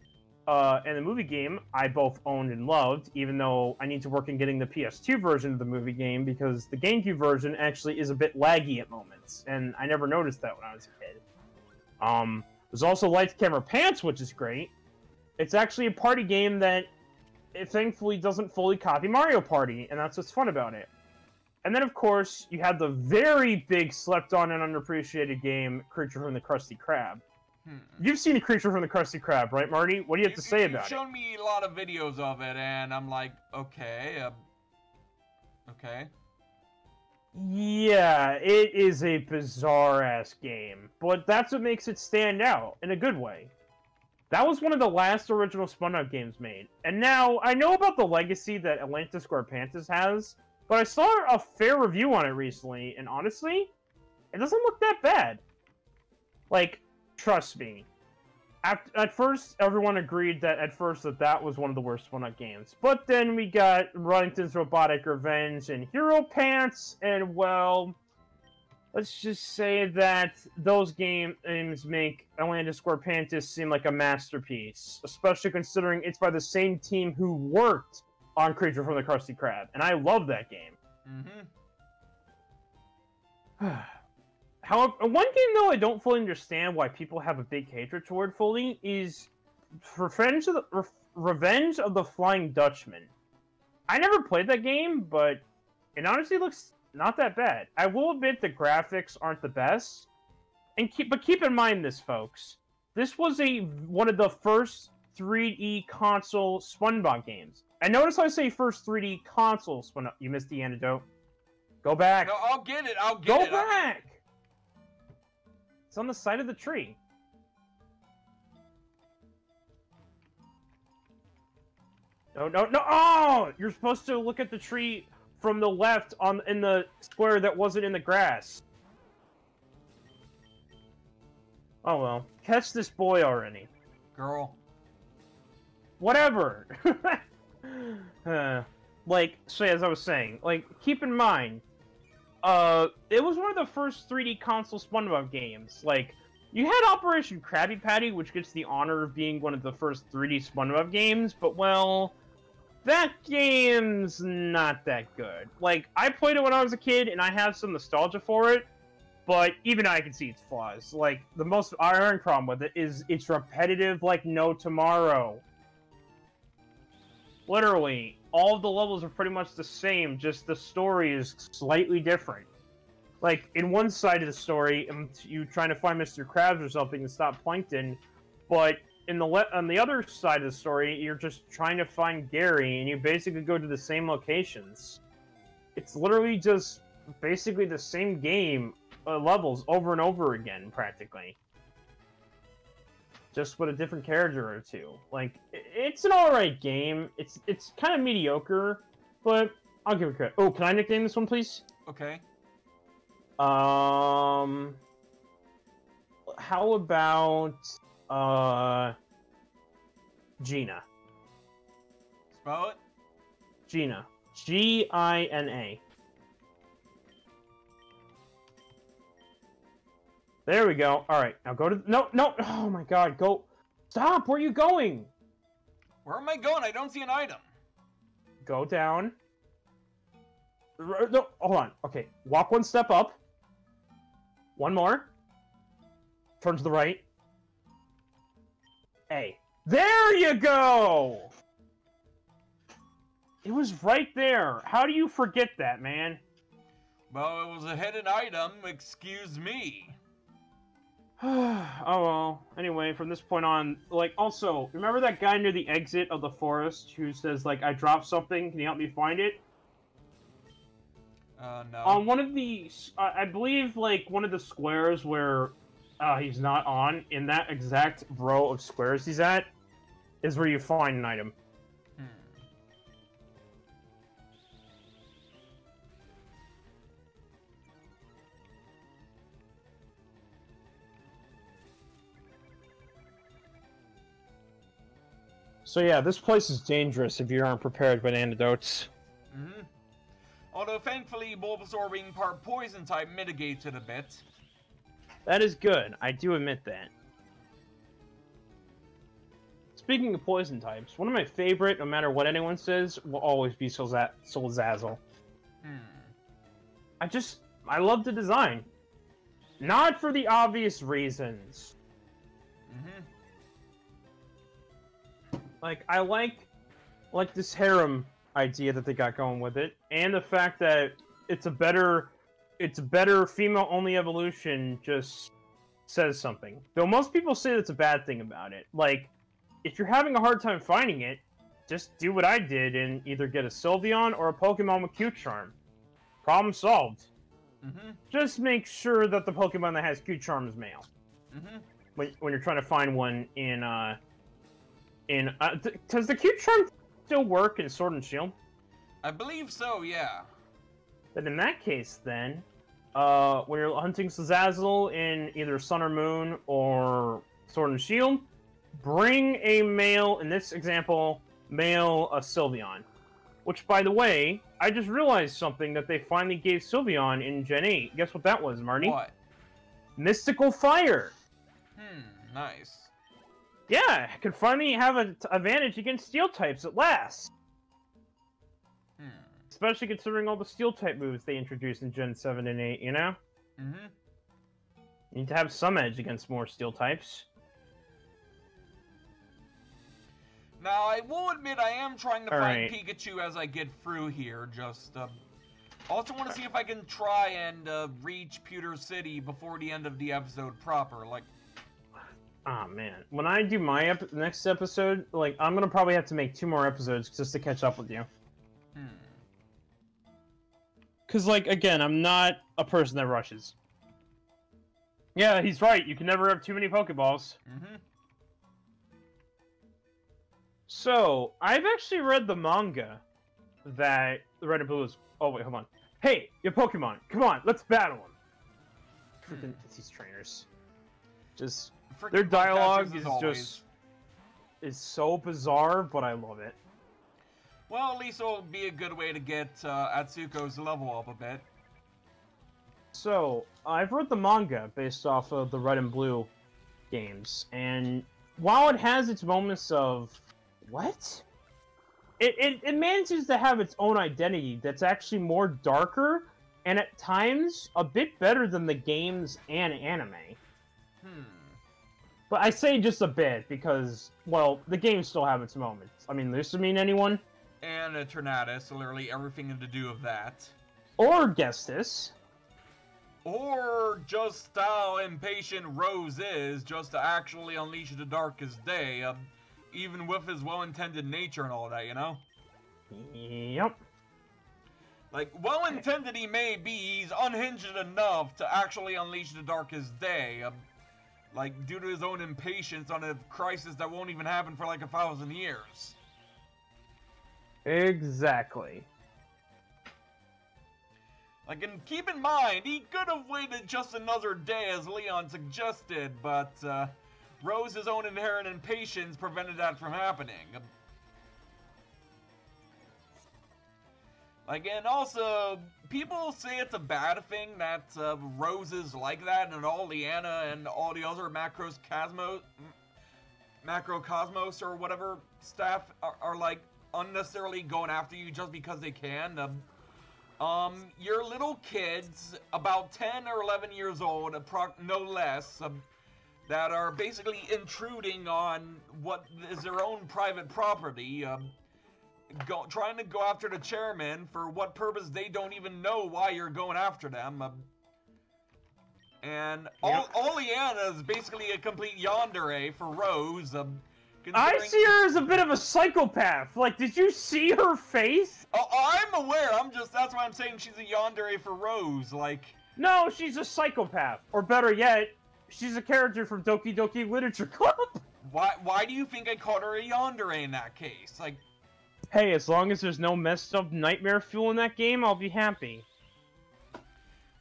and the movie game I both owned and loved, even though I need to work on getting the PS2 version of the movie game, because the GameCube version actually is a bit laggy at moments, and I never noticed that when I was a kid. There's also Lights, Camera, Pants, which is great. It's actually a party game that it thankfully doesn't fully copy Mario Party, and that's what's fun about it. And then, of course, you have the very big slept-on and underappreciated game, Creature from the Krusty Krab. You've seen a Creature from the Krusty Krab, right, Marty? What do you have to say about it? You've shown me a lot of videos of it, and I'm like, okay, okay. Yeah, it is a bizarre-ass game, but that's what makes it stand out, in a good way. That was one of the last original spun-out games made, and now, I know about the legacy that Atlantis Scorpantis has, but I saw a fair review on it recently, and honestly, it doesn't look that bad. Like, trust me. At first, everyone agreed that that was one of the worst spun-out games. But then we got Runnington's Robotic Revenge and Hero Pants, and well, let's just say that those games make Atlantis Scorpantis seem like a masterpiece, especially considering it's by the same team who worked on Creature from the Krusty Krab, and I love that game. Mm-hmm. However, one game, though, I don't fully understand why people have a big hatred toward fully is Revenge of the Flying Dutchman. I never played that game, but it honestly looks not that bad. I will admit the graphics aren't the best, but keep in mind this, folks. This was one of the first 3D console SpongeBob games. And notice I say first 3D consoles when you missed the antidote. Go back. No, I'll get it. I'll get it. Go back. It's on the side of the tree. No, no, no! Oh! You're supposed to look at the tree from the left in the square that wasn't in the grass. Oh well. Catch this boy already. Girl. Whatever! Like, so as I was saying, like, keep in mind, it was one of the first 3D console SpongeBob games. Like, you had Operation Krabby Patty, which gets the honor of being one of the first 3D SpongeBob games, but, well, that game's not that good. Like, I played it when I was a kid, and I have some nostalgia for it, but even I can see its flaws. Like, the most iron problem with it is it's repetitive like no tomorrow. Literally, all of the levels are pretty much the same, just the story is slightly different. Like, in one side of the story, you're trying to find Mr. Krabs or something to stop Plankton, but on the other side of the story, you're just trying to find Gary, and you basically go to the same locations. It's literally just basically the same game, levels over and over again, practically. Just with a different character or two. Like, it's an alright game. It's kind of mediocre, but I'll give it credit. Oh, can I nickname this one, please? Okay. How about, Gina? Spell it? Gina. Gina. There we go. Alright, now go to... No, no! Oh my god, go... Stop! Where are you going? Where am I going? I don't see an item. Go down. No, hold on. Okay, walk one step up. One more. Turn to the right. A. There you go! It was right there. How do you forget that, man? Well, it was a hidden item. Excuse me. Oh well. Anyway, from this point on, like, also, remember that guy near the exit of the forest who says, like, I dropped something, can you help me find it? No. On one of the, I believe, like, one of the squares where he's not on, in that exact row of squares he's at, is where you find an item. So yeah, this place is dangerous if you aren't prepared with antidotes. Mm-hmm. Although thankfully Bulbasaur being part poison type mitigates it a bit. That is good, I do admit that. Speaking of poison types, one of my favorite, no matter what anyone says, will always be Solzazzle. I love the design. Not for the obvious reasons. Mm-hmm. Like, I like this harem idea that they got going with it, and the fact that it's a better female-only evolution just says something. Though most people say that's a bad thing about it. Like, if you're having a hard time finding it, just do what I did and either get a Sylveon or a Pokemon with Q-Charm. Problem solved. Mm-hmm. Just make sure that the Pokemon that has Q-Charm is male. Mm-hmm. When you're trying to find one does the Q-Charm still work in Sword and Shield? I believe so, yeah. Then in that case, then, when you're hunting Solzazzle in either Sun or Moon or Sword and Shield, bring a male, in this example, male Sylveon. Which, by the way, I just realized something that they finally gave Sylveon in Gen 8. Guess what that was, Marty? What? Mystical Fire! Nice. Yeah, I could finally have an advantage against Steel types at last. Especially considering all the Steel type moves they introduced in Gen 7 and 8, you know? Mm-hmm. You need to have some edge against more Steel types. Now, I will admit I am trying to find Pikachu as I get through here, just, also want to see if I can try and, reach Pewter City before the end of the episode proper, like... Oh man, when I do my next episode, like I'm gonna probably have to make 2 more episodes just to catch up with you. Cause like again, I'm not a person that rushes. Yeah, he's right. You can never have too many Pokeballs. So I've actually read the manga that the Red and Blue is. Oh wait, hold on. Hey, your Pokemon, come on, let's battle them. Freaking these trainers. Just their dialogue is so bizarre, but I love it. Well, at least it'll be a good way to get Atsuko's level up a bit. So, I've read the manga based off of the Red and Blue games, and while it has its moments of... What? It manages to have its own identity that's actually more darker, and at times, a bit better than the games and anime. But I say just a bit, because, well, the games still have its moments. I mean, this to mean anyone? And a Tornadus, literally everything to do with that. Or Gestus. Or just how impatient Rose is just to actually unleash the darkest day, even with his well-intended nature and all that, you know? Yep. Like, well-intended he may be, he's unhinged enough to actually unleash the darkest day, like, due to his own impatience on a crisis that won't even happen for like 1,000 years. Exactly. Like, and keep in mind, he could have waited just another day as Leon suggested, but Rose's own inherent impatience prevented that from happening. Like, and also, people say it's a bad thing that Rose is like that, and all Leanna and all the other Macrocosmos or whatever staff are like unnecessarily going after you just because they can. You're little kids, about 10 or 11 years old, no less, that are basically intruding on what is their own private property, trying to go after the chairman for what purpose they don't even know why you're going after them. And all Leanna is basically a complete yandere for Rose. I see her as a bit of a psychopath. Like, did you see her face? Oh, I'm aware. That's why I'm saying she's a yandere for Rose. Like, no, she's a psychopath. Or better yet, she's a character from Doki Doki Literature Club. Why do you think I called her a yandere in that case? Like, hey, as long as there's no messed up nightmare fuel in that game, I'll be happy.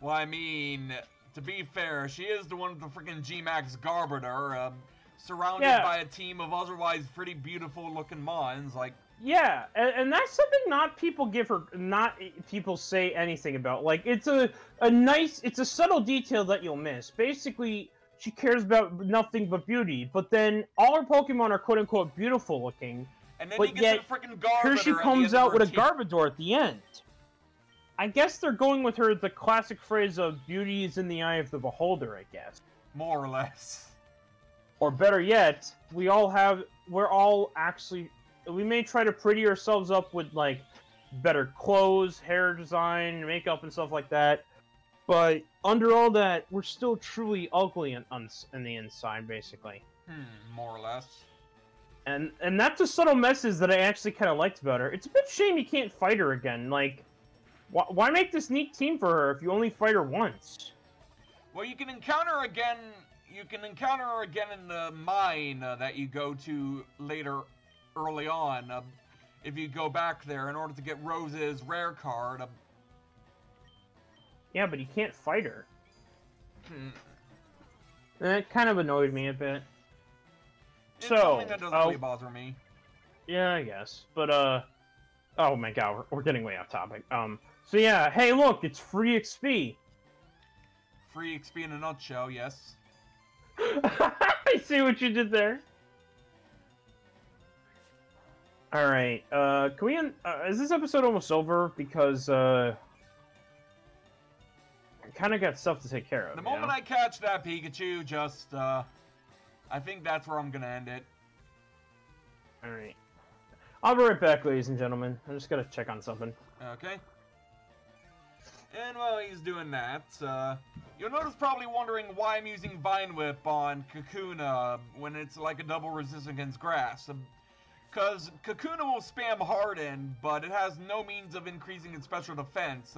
Well, I mean, to be fair, she is the one with the freaking G-Max Garbiter, surrounded by a team of otherwise pretty beautiful looking mons, like... Yeah, and that's something not people say anything about. Like, it's a subtle detail that you'll miss. Basically, she cares about nothing but beauty, but then all her Pokemon are quote-unquote beautiful looking, and then but yet, here she comes out with a Garbodor at the end. I guess they're going with her the classic phrase of beauty is in the eye of the beholder, I guess. More or less. Or better yet, we may try to pretty ourselves up with, like, better clothes, hair design, makeup, and stuff like that. But under all that, we're still truly ugly in the inside, basically. More or less. And that's a subtle message that I actually kind of liked about her. It's a bit shame you can't fight her again. Like, why make this neat team for her if you only fight her once? Well, you can encounter her again in the mine that you go to later, early on, if you go back there in order to get Rose's rare card. Yeah, but you can't fight her. That kind of annoyed me a bit. It's something that doesn't really bother me. Yeah, I guess. But, oh my god, we're getting way off topic. So yeah, hey look, it's free XP. Free XP in a nutshell, yes. I see what you did there. Alright, can we is this episode almost over? Because, I kinda got stuff to take care of. The moment I catch that Pikachu, just, I think that's where I'm gonna end it. Alright. I'll be right back, ladies and gentlemen. I just gotta check on something. Okay. And while he's doing that, You'll notice probably wondering why I'm using Vine Whip on Kakuna when it's like a double resist against grass. Because Kakuna will spam Harden, but it has no means of increasing its special defense,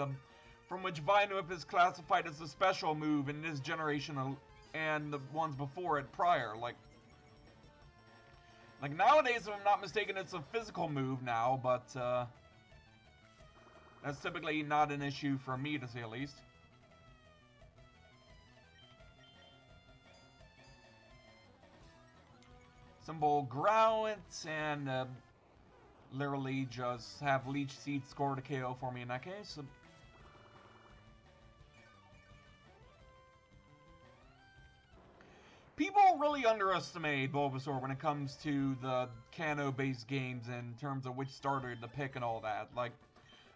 from which Vine Whip is classified as a special move in this generation and the ones before it prior. Like nowadays, if I'm not mistaken, it's a physical move now, but that's typically not an issue for me, to say the least. Symbol Growlithe, and literally just have Leech Seed score the KO for me in that case. People really underestimate Bulbasaur when it comes to the Kanto-based games in terms of which starter to pick and all that. Like,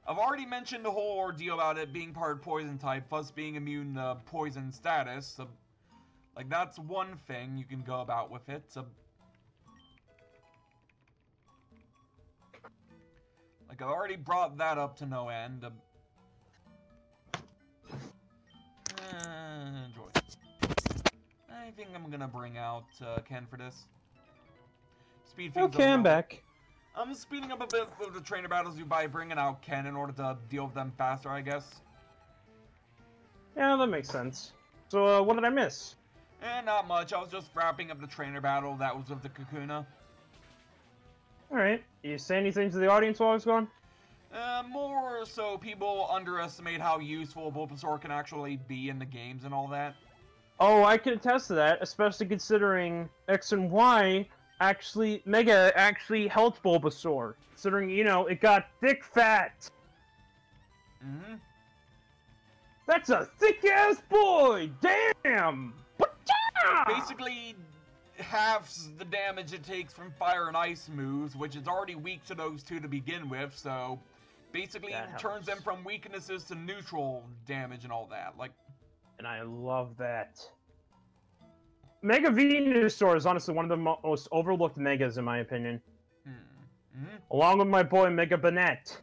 I've already mentioned the whole ordeal about it being part poison type, plus being immune to poison status. Like, that's one thing you can go about with it. Like, I've already brought that up to no end. Enjoy. I think I'm gonna bring out Ken for this. Speed things up. Okay, I'm back. I'm speeding up a bit of the trainer battles by bringing out Ken in order to deal with them faster, I guess. Yeah, that makes sense. So, what did I miss? Not much. I was just wrapping up the trainer battle that was with the Kakuna. Alright. You say anything to the audience while I was gone? More so people underestimate how useful Bulbasaur can actually be in the games and all that. Oh, I can attest to that, especially considering X and Y Mega actually helped Bulbasaur. Considering, you know, it got thick fat. Mm-hmm. That's a thick-ass boy! Damn! Basically, halves the damage it takes from fire and ice moves, which is already weak to those two to begin with, so basically it turns them from weaknesses to neutral damage and all that. Like, and I love that. Mega Venusaur is honestly one of the most overlooked Megas, in my opinion. Mm-hmm. Along with my boy Mega Banette.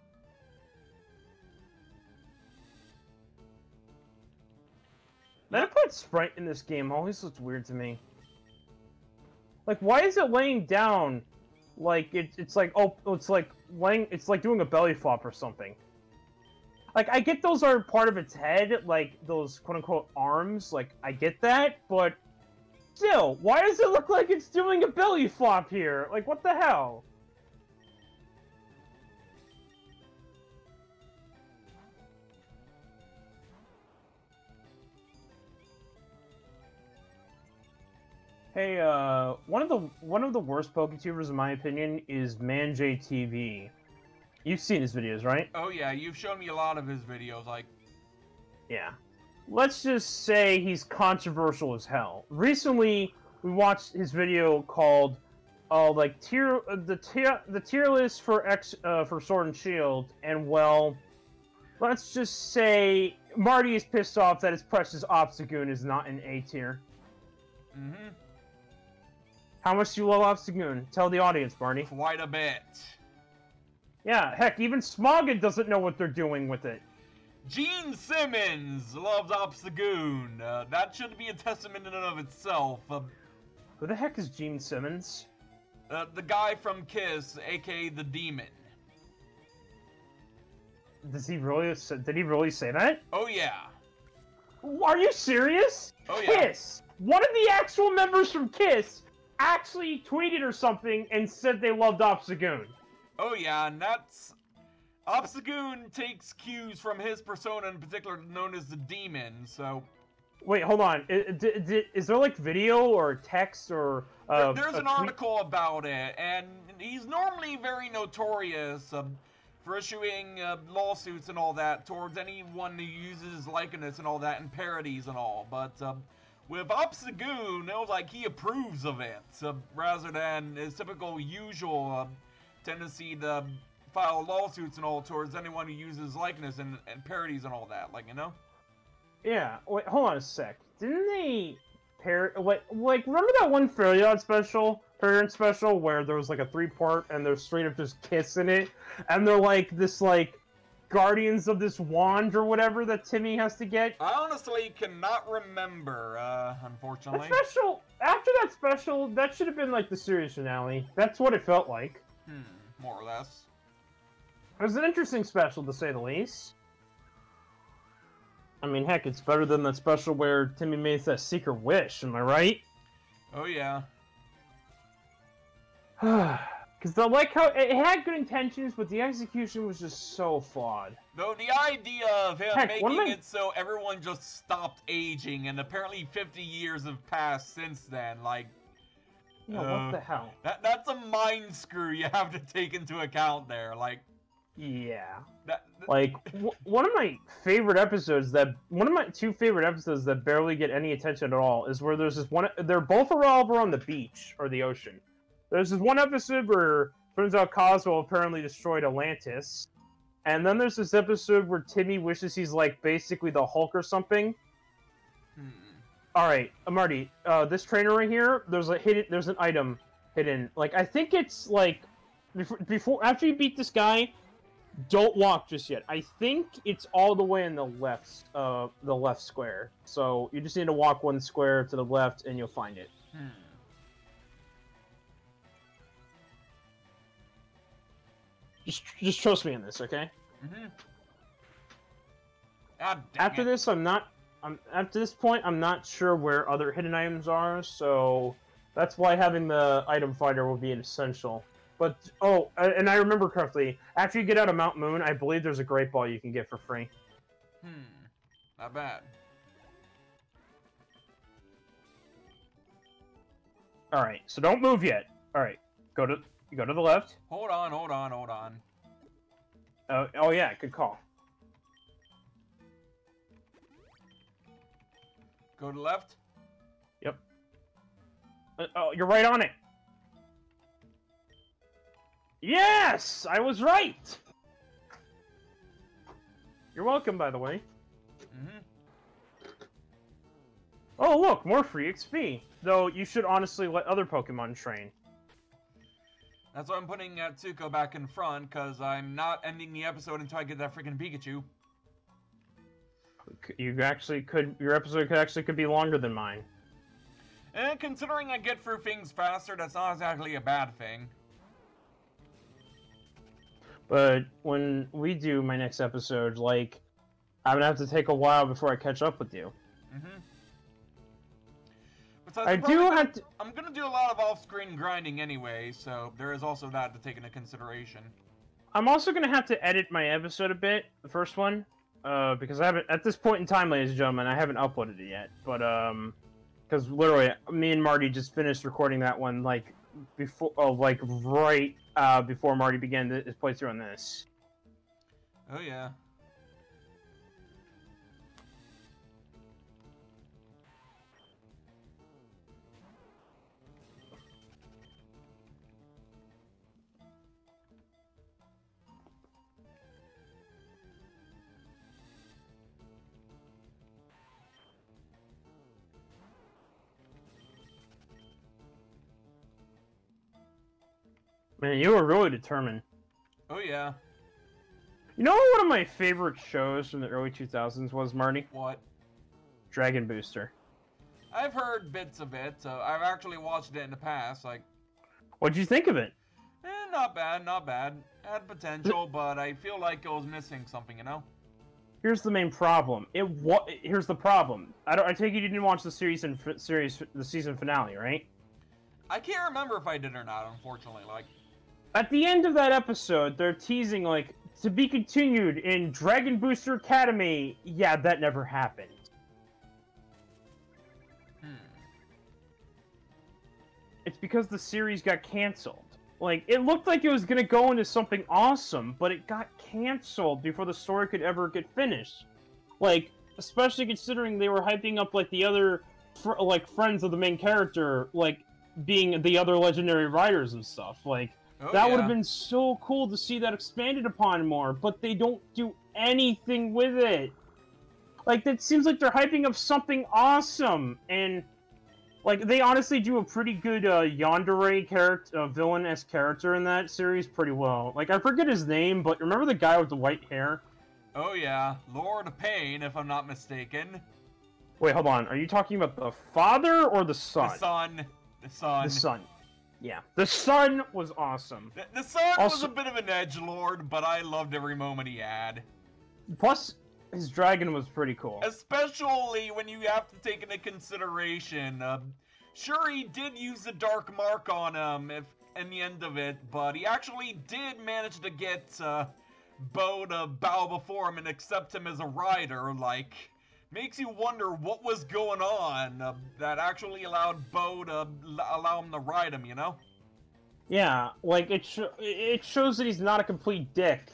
That I put Sprite in this game always looks weird to me. Like, why is it laying down? Like it's like it's like doing a belly flop or something. Like, I get those are part of its head, like those quote-unquote arms. Like, I get that, but still, why does it look like it's doing a belly flop here? Like, what the hell? Hey, one of the worst PokeTubers in my opinion is ManJTV. You've seen his videos, right? Oh yeah, you've shown me a lot of his videos, like... Yeah. Let's just say he's controversial as hell. Recently, we watched his video called, the tier list for Sword and Shield, and well, let's just say Marty is pissed off that his precious Obstagoon is not in A tier. Mm-hmm. How much do you love Obstagoon? Tell the audience, Barney. Quite a bit. Yeah, heck, even Smoggin doesn't know what they're doing with it. Gene Simmons loves Obstagoon. That should be a testament in and of itself. Who the heck is Gene Simmons? The guy from Kiss, aka the Demon. Did he really say that? Oh yeah. Are you serious? Oh yeah. Kiss! One of the actual members from Kiss actually tweeted or something and said they loved Obstagoon. Oh yeah, and that's... Obstagoon takes cues from his persona in particular, known as the Demon, so... Wait, hold on. Is there, like, video or text or... There's an article about it, and he's normally very notorious for issuing lawsuits and all that towards anyone who uses likeness and all that, and parodies and all, but... with Obstagoon, it was like he approves of it, rather than his typical usual tendency to file lawsuits and all towards anyone who uses likeness and parodies and all that, like, you know? Yeah, wait, hold on a sec. Didn't they like remember that one Fairly Odd special, parent special, where there was like a 3-part and there's straight up just Kiss in it, and they're like this like guardians of this wand or whatever that Timmy has to get. I honestly cannot remember, unfortunately. After that special, that should have been like the series finale. That's what it felt like. More or less. It was an interesting special, to say the least. I mean, heck, it's better than that special where Timmy made that secret wish, am I right? Oh, yeah. Because I like how it had good intentions, but the execution was just so flawed. Though the idea of him making it so everyone just stopped aging, and apparently 50 years have passed since then, like... Yeah, what the hell? That's a mind screw you have to take into account there, like... Yeah. Like, one of my favorite episodes one of my two favorite episodes that barely get any attention at all is where there's this one, they're both over on the beach, or the ocean. There's this one episode where turns out Cosmo apparently destroyed Atlantis. And then there's this episode where Timmy wishes he's like basically the Hulk or something. Alright, Marty, this trainer right here, there's an item hidden. Like, I think it's like after you beat this guy, don't walk just yet. I think it's all the way in the left square. So you just need to walk one square to the left and you'll find it. Just trust me on this, okay? After this point, I'm not sure where other hidden items are, so that's why having the item finder will be essential. But, oh, and I remember correctly, after you get out of Mount Moon, I believe there's a Great Ball you can get for free. Not bad. Alright, so don't move yet. Alright, go to the left. Hold on. Oh yeah, good call. Go to left? Yep. Oh, you're right on it! Yes! I was right! You're welcome, by the way. Oh, look, more free XP. Though, you should honestly let other Pokemon train. That's why I'm putting Tsuko back in front, because I'm not ending the episode until I get that freaking Pikachu. Your episode could be longer than mine. And considering I get through things faster, that's not exactly a bad thing. But when we do my next episode, like, I'm gonna have to take a while before I catch up with you. I'm gonna do a lot of off-screen grinding anyway, so there is also that to take into consideration. I'm also gonna have to edit my episode a bit, the first one, because I haven't, at this point in time, ladies and gentlemen, I haven't uploaded it yet. But because literally, me and Marty just finished recording that one, like before, right before Marty began his playthrough on this. Oh yeah. Man, you were really determined. Oh yeah. You know what one of my favorite shows from the early 2000s was, Marty? What? Dragon Booster. I've heard bits of it. I've actually watched it in the past. Like, what'd you think of it? Not bad, not bad. Had potential, but I feel like it was missing something, you know? Here's the main problem. Here's the problem. I take it you didn't watch the season finale, right? I can't remember if I did or not, unfortunately. Like, at the end of that episode, they're teasing, like, to be continued in Dragon Booster Academy. Yeah, that never happened. It's because the series got canceled. Like, it looked like it was gonna go into something awesome, but it got canceled before the story could ever get finished. Like, especially considering they were hyping up, like, the other, friends of the main character, like, being the other legendary riders and stuff. Like, that would have been so cool to see that expanded upon more, but they don't do anything with it. Like, it seems like they're hyping up something awesome, and, like, they honestly do a pretty good yandere character, villain-esque character in that series pretty well. Like, I forget his name, but remember the guy with the white hair? Oh yeah, Lord of Pain, if I'm not mistaken. Wait, hold on. Are you talking about the father or the son? The son. The son. The son. Yeah. The son was awesome. The son also, was a bit of an edgelord, but I loved every moment he had. Plus, his dragon was pretty cool. Especially when you have to take into consideration, sure he did use the dark mark on him in the end of it, but he actually did manage to get Bo to bow before him and accept him as a rider. Like, makes you wonder what was going on that actually allowed Bo to allow him to ride him, you know? Yeah, like, it shows that he's not a complete dick.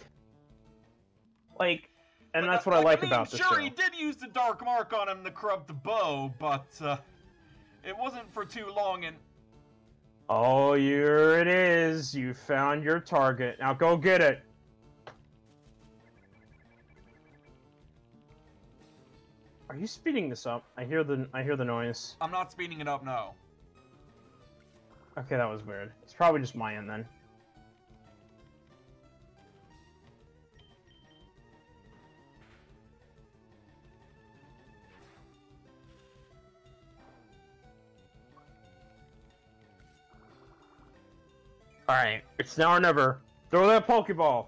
Like, and that's what I like about this show. Sure, he did use the dark mark on him to corrupt Bo, but it wasn't for too long, and... Oh, here it is. You found your target. Now go get it. Are you speeding this up? I hear the noise. I'm not speeding it up, no. Okay, that was weird. It's probably just my end then. Alright, it's now or never. Throw that Pokeball!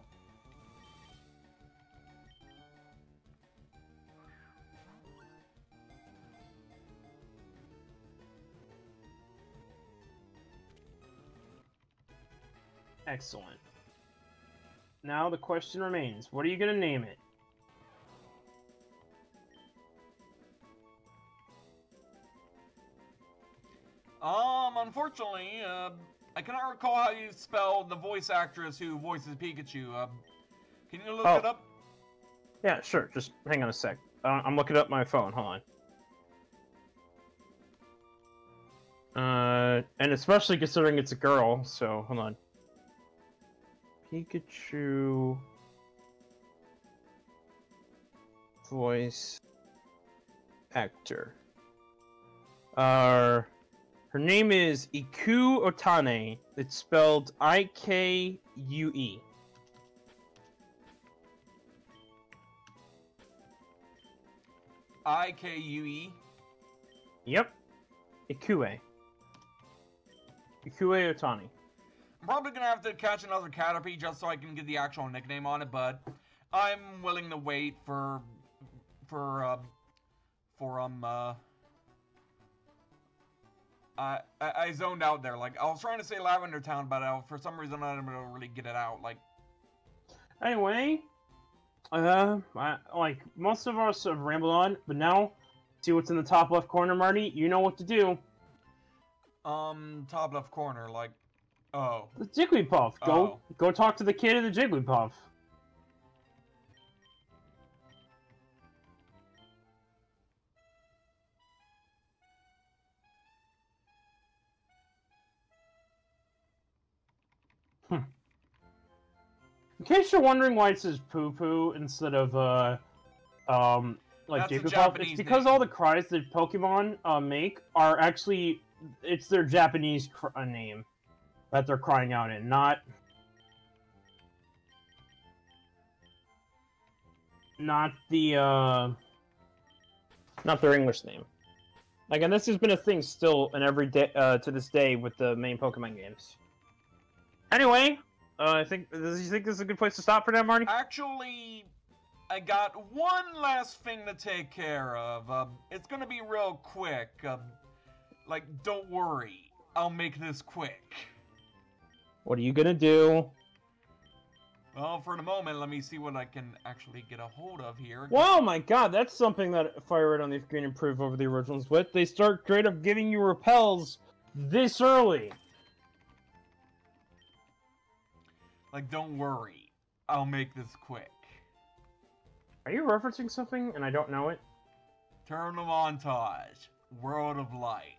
Excellent. Now the question remains, what are you gonna name it? Unfortunately, I cannot recall how you spell the voice actress who voices Pikachu. Can you look it up? Yeah, sure. Just hang on a sec. I'm looking up my phone. Hold on. And especially considering it's a girl, so hold on. Pikachu voice actor. Her name is Iku Otane. It's spelled I-K-U-E. I-K-U-E? Yep. Ikue. Ikue Otani. I'm probably gonna have to catch another Caterpie just so I can get the actual nickname on it, but I'm willing to wait I zoned out there. Like, I was trying to say Lavender Town, but for some reason I didn't really get it out. Like, anyway, like most of us have rambled on, but now, see what's in the top left corner, Marty? You know what to do. Top left corner, like, oh. The Jigglypuff. Go talk to the kid of the Jigglypuff. In case you're wondering why it says poo-poo instead of, like Jigglypuff, it's because all the cries that Pokemon, make are actually, it's their Japanese name that they're crying out in, not their English name. Like, and this has been a thing still in every day, to this day with the main Pokemon games. Anyway, do you think this is a good place to stop for now, Marty? Actually, I got one last thing to take care of. It's gonna be real quick. Like, don't worry. I'll make this quick. What are you gonna do? Well, for the moment, let me see what I can actually get a hold of here. Well, my god, that's something that Fire Red on LeafGreen improved over the originals with. They start straight up giving you repels this early. Like, don't worry. I'll make this quick. Are you referencing something and I don't know it? Turn the montage. World of Light.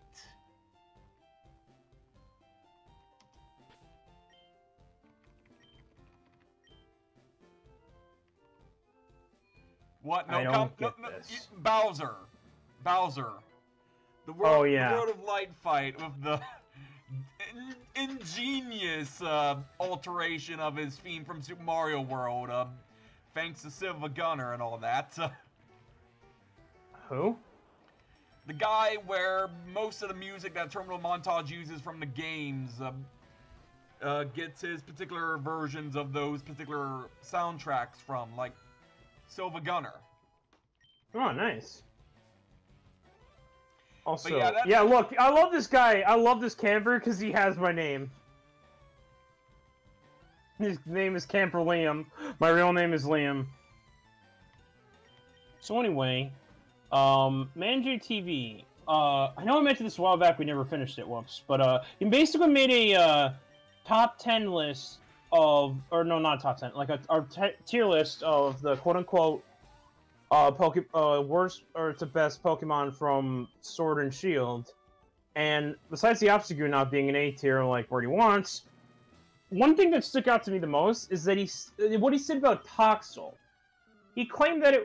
What? No, I don't get no, this. Bowser. The World, the World of Light fight with the ingenious alteration of his theme from Super Mario World. thanks to Silver Gunner and all that. Who? The guy where most of the music that Terminal Montage uses from the games gets his particular versions of those particular soundtracks from, like Silver Gunner. Oh, nice. Also, yeah, yeah, look, I love this guy. I love this camper because he has my name. His name is Camper Liam. My real name is Liam. So anyway, Manager TV. I know I mentioned this a while back. We never finished it. Whoops. But he basically made a top 10 list of, or no, not top 10, like our tier list of the quote-unquote worst or to best Pokemon from Sword and Shield. And besides the Obstagoon not being an A tier like where he wants, one thing that stuck out to me the most is that what he said about Toxel. He claimed that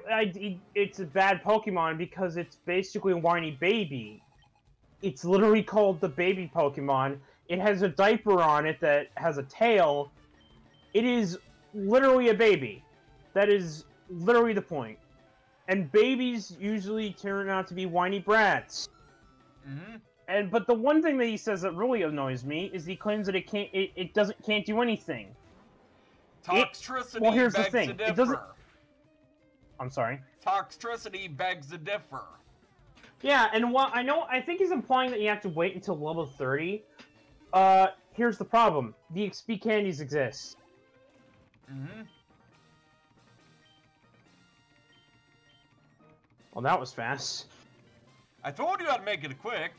it's a bad Pokemon because it's basically a whiny baby. It's literally called the baby Pokemon. It has a diaper on it that has a tail. It is literally a baby. That is literally the point. And babies usually turn out to be whiny brats. Mm-hmm. But the one thing that he says that really annoys me is he claims that it can't do anything. Toxtricity well, here's the begs thing. to differ. It doesn't. I'm sorry. Toxtricity begs to differ. Yeah, and while I think he's implying that you have to wait until level 30. Here's the problem: the XP candies exist. Mm-hmm. Well, that was fast. I told you I'd make it quick.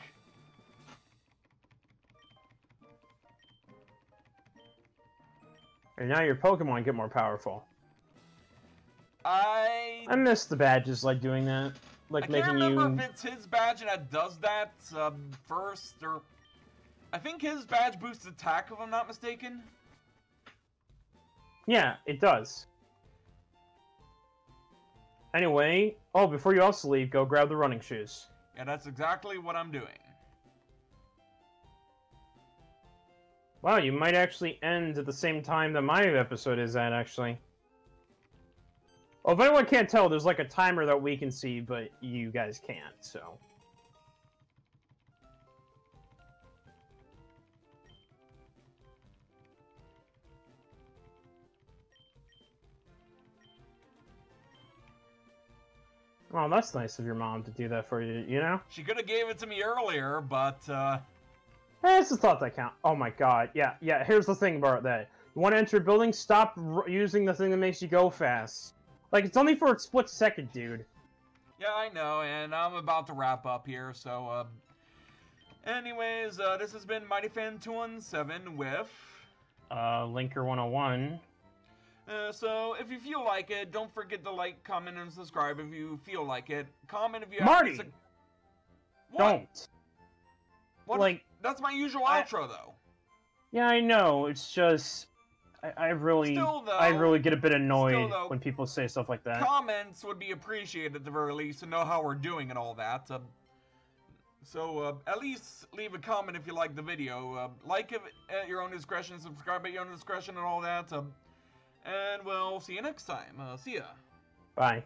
And now your Pokemon get more powerful. I miss the badges like doing that. Like I can't remember if it's his badge that does that first, or... I think his badge boosts attack, if I'm not mistaken. Yeah, it does. Anyway, before you also leave, go grab the running shoes. Yeah, that's exactly what I'm doing. Wow, you might actually end at the same time that my episode is at, actually. Well, if anyone can't tell, there's like a timer that we can see, but you guys can't, so... Oh, that's nice of your mom to do that for you, you know? She could have gave it to me earlier, but, It's the thought that count. Oh my god, yeah, here's the thing about that. You want to enter a building, stop using the thing that makes you go fast. Like, it's only for a split second, dude. Yeah, I know, and I'm about to wrap up here, so, anyways, this has been MightyFan217 with... Linker101. So, if you feel like it, don't forget to like, comment, and subscribe if you feel like it. Comment if you have... Marty! What? Don't! What? Like... That's my usual outro, though. Yeah, I know, it's just... I really get a bit annoyed when people say stuff like that. Comments would be appreciated at the very least to know how we're doing and all that. So, at least leave a comment if you like the video. Like it at your own discretion, subscribe at your own discretion and all that. And we'll see you next time. See ya. Bye.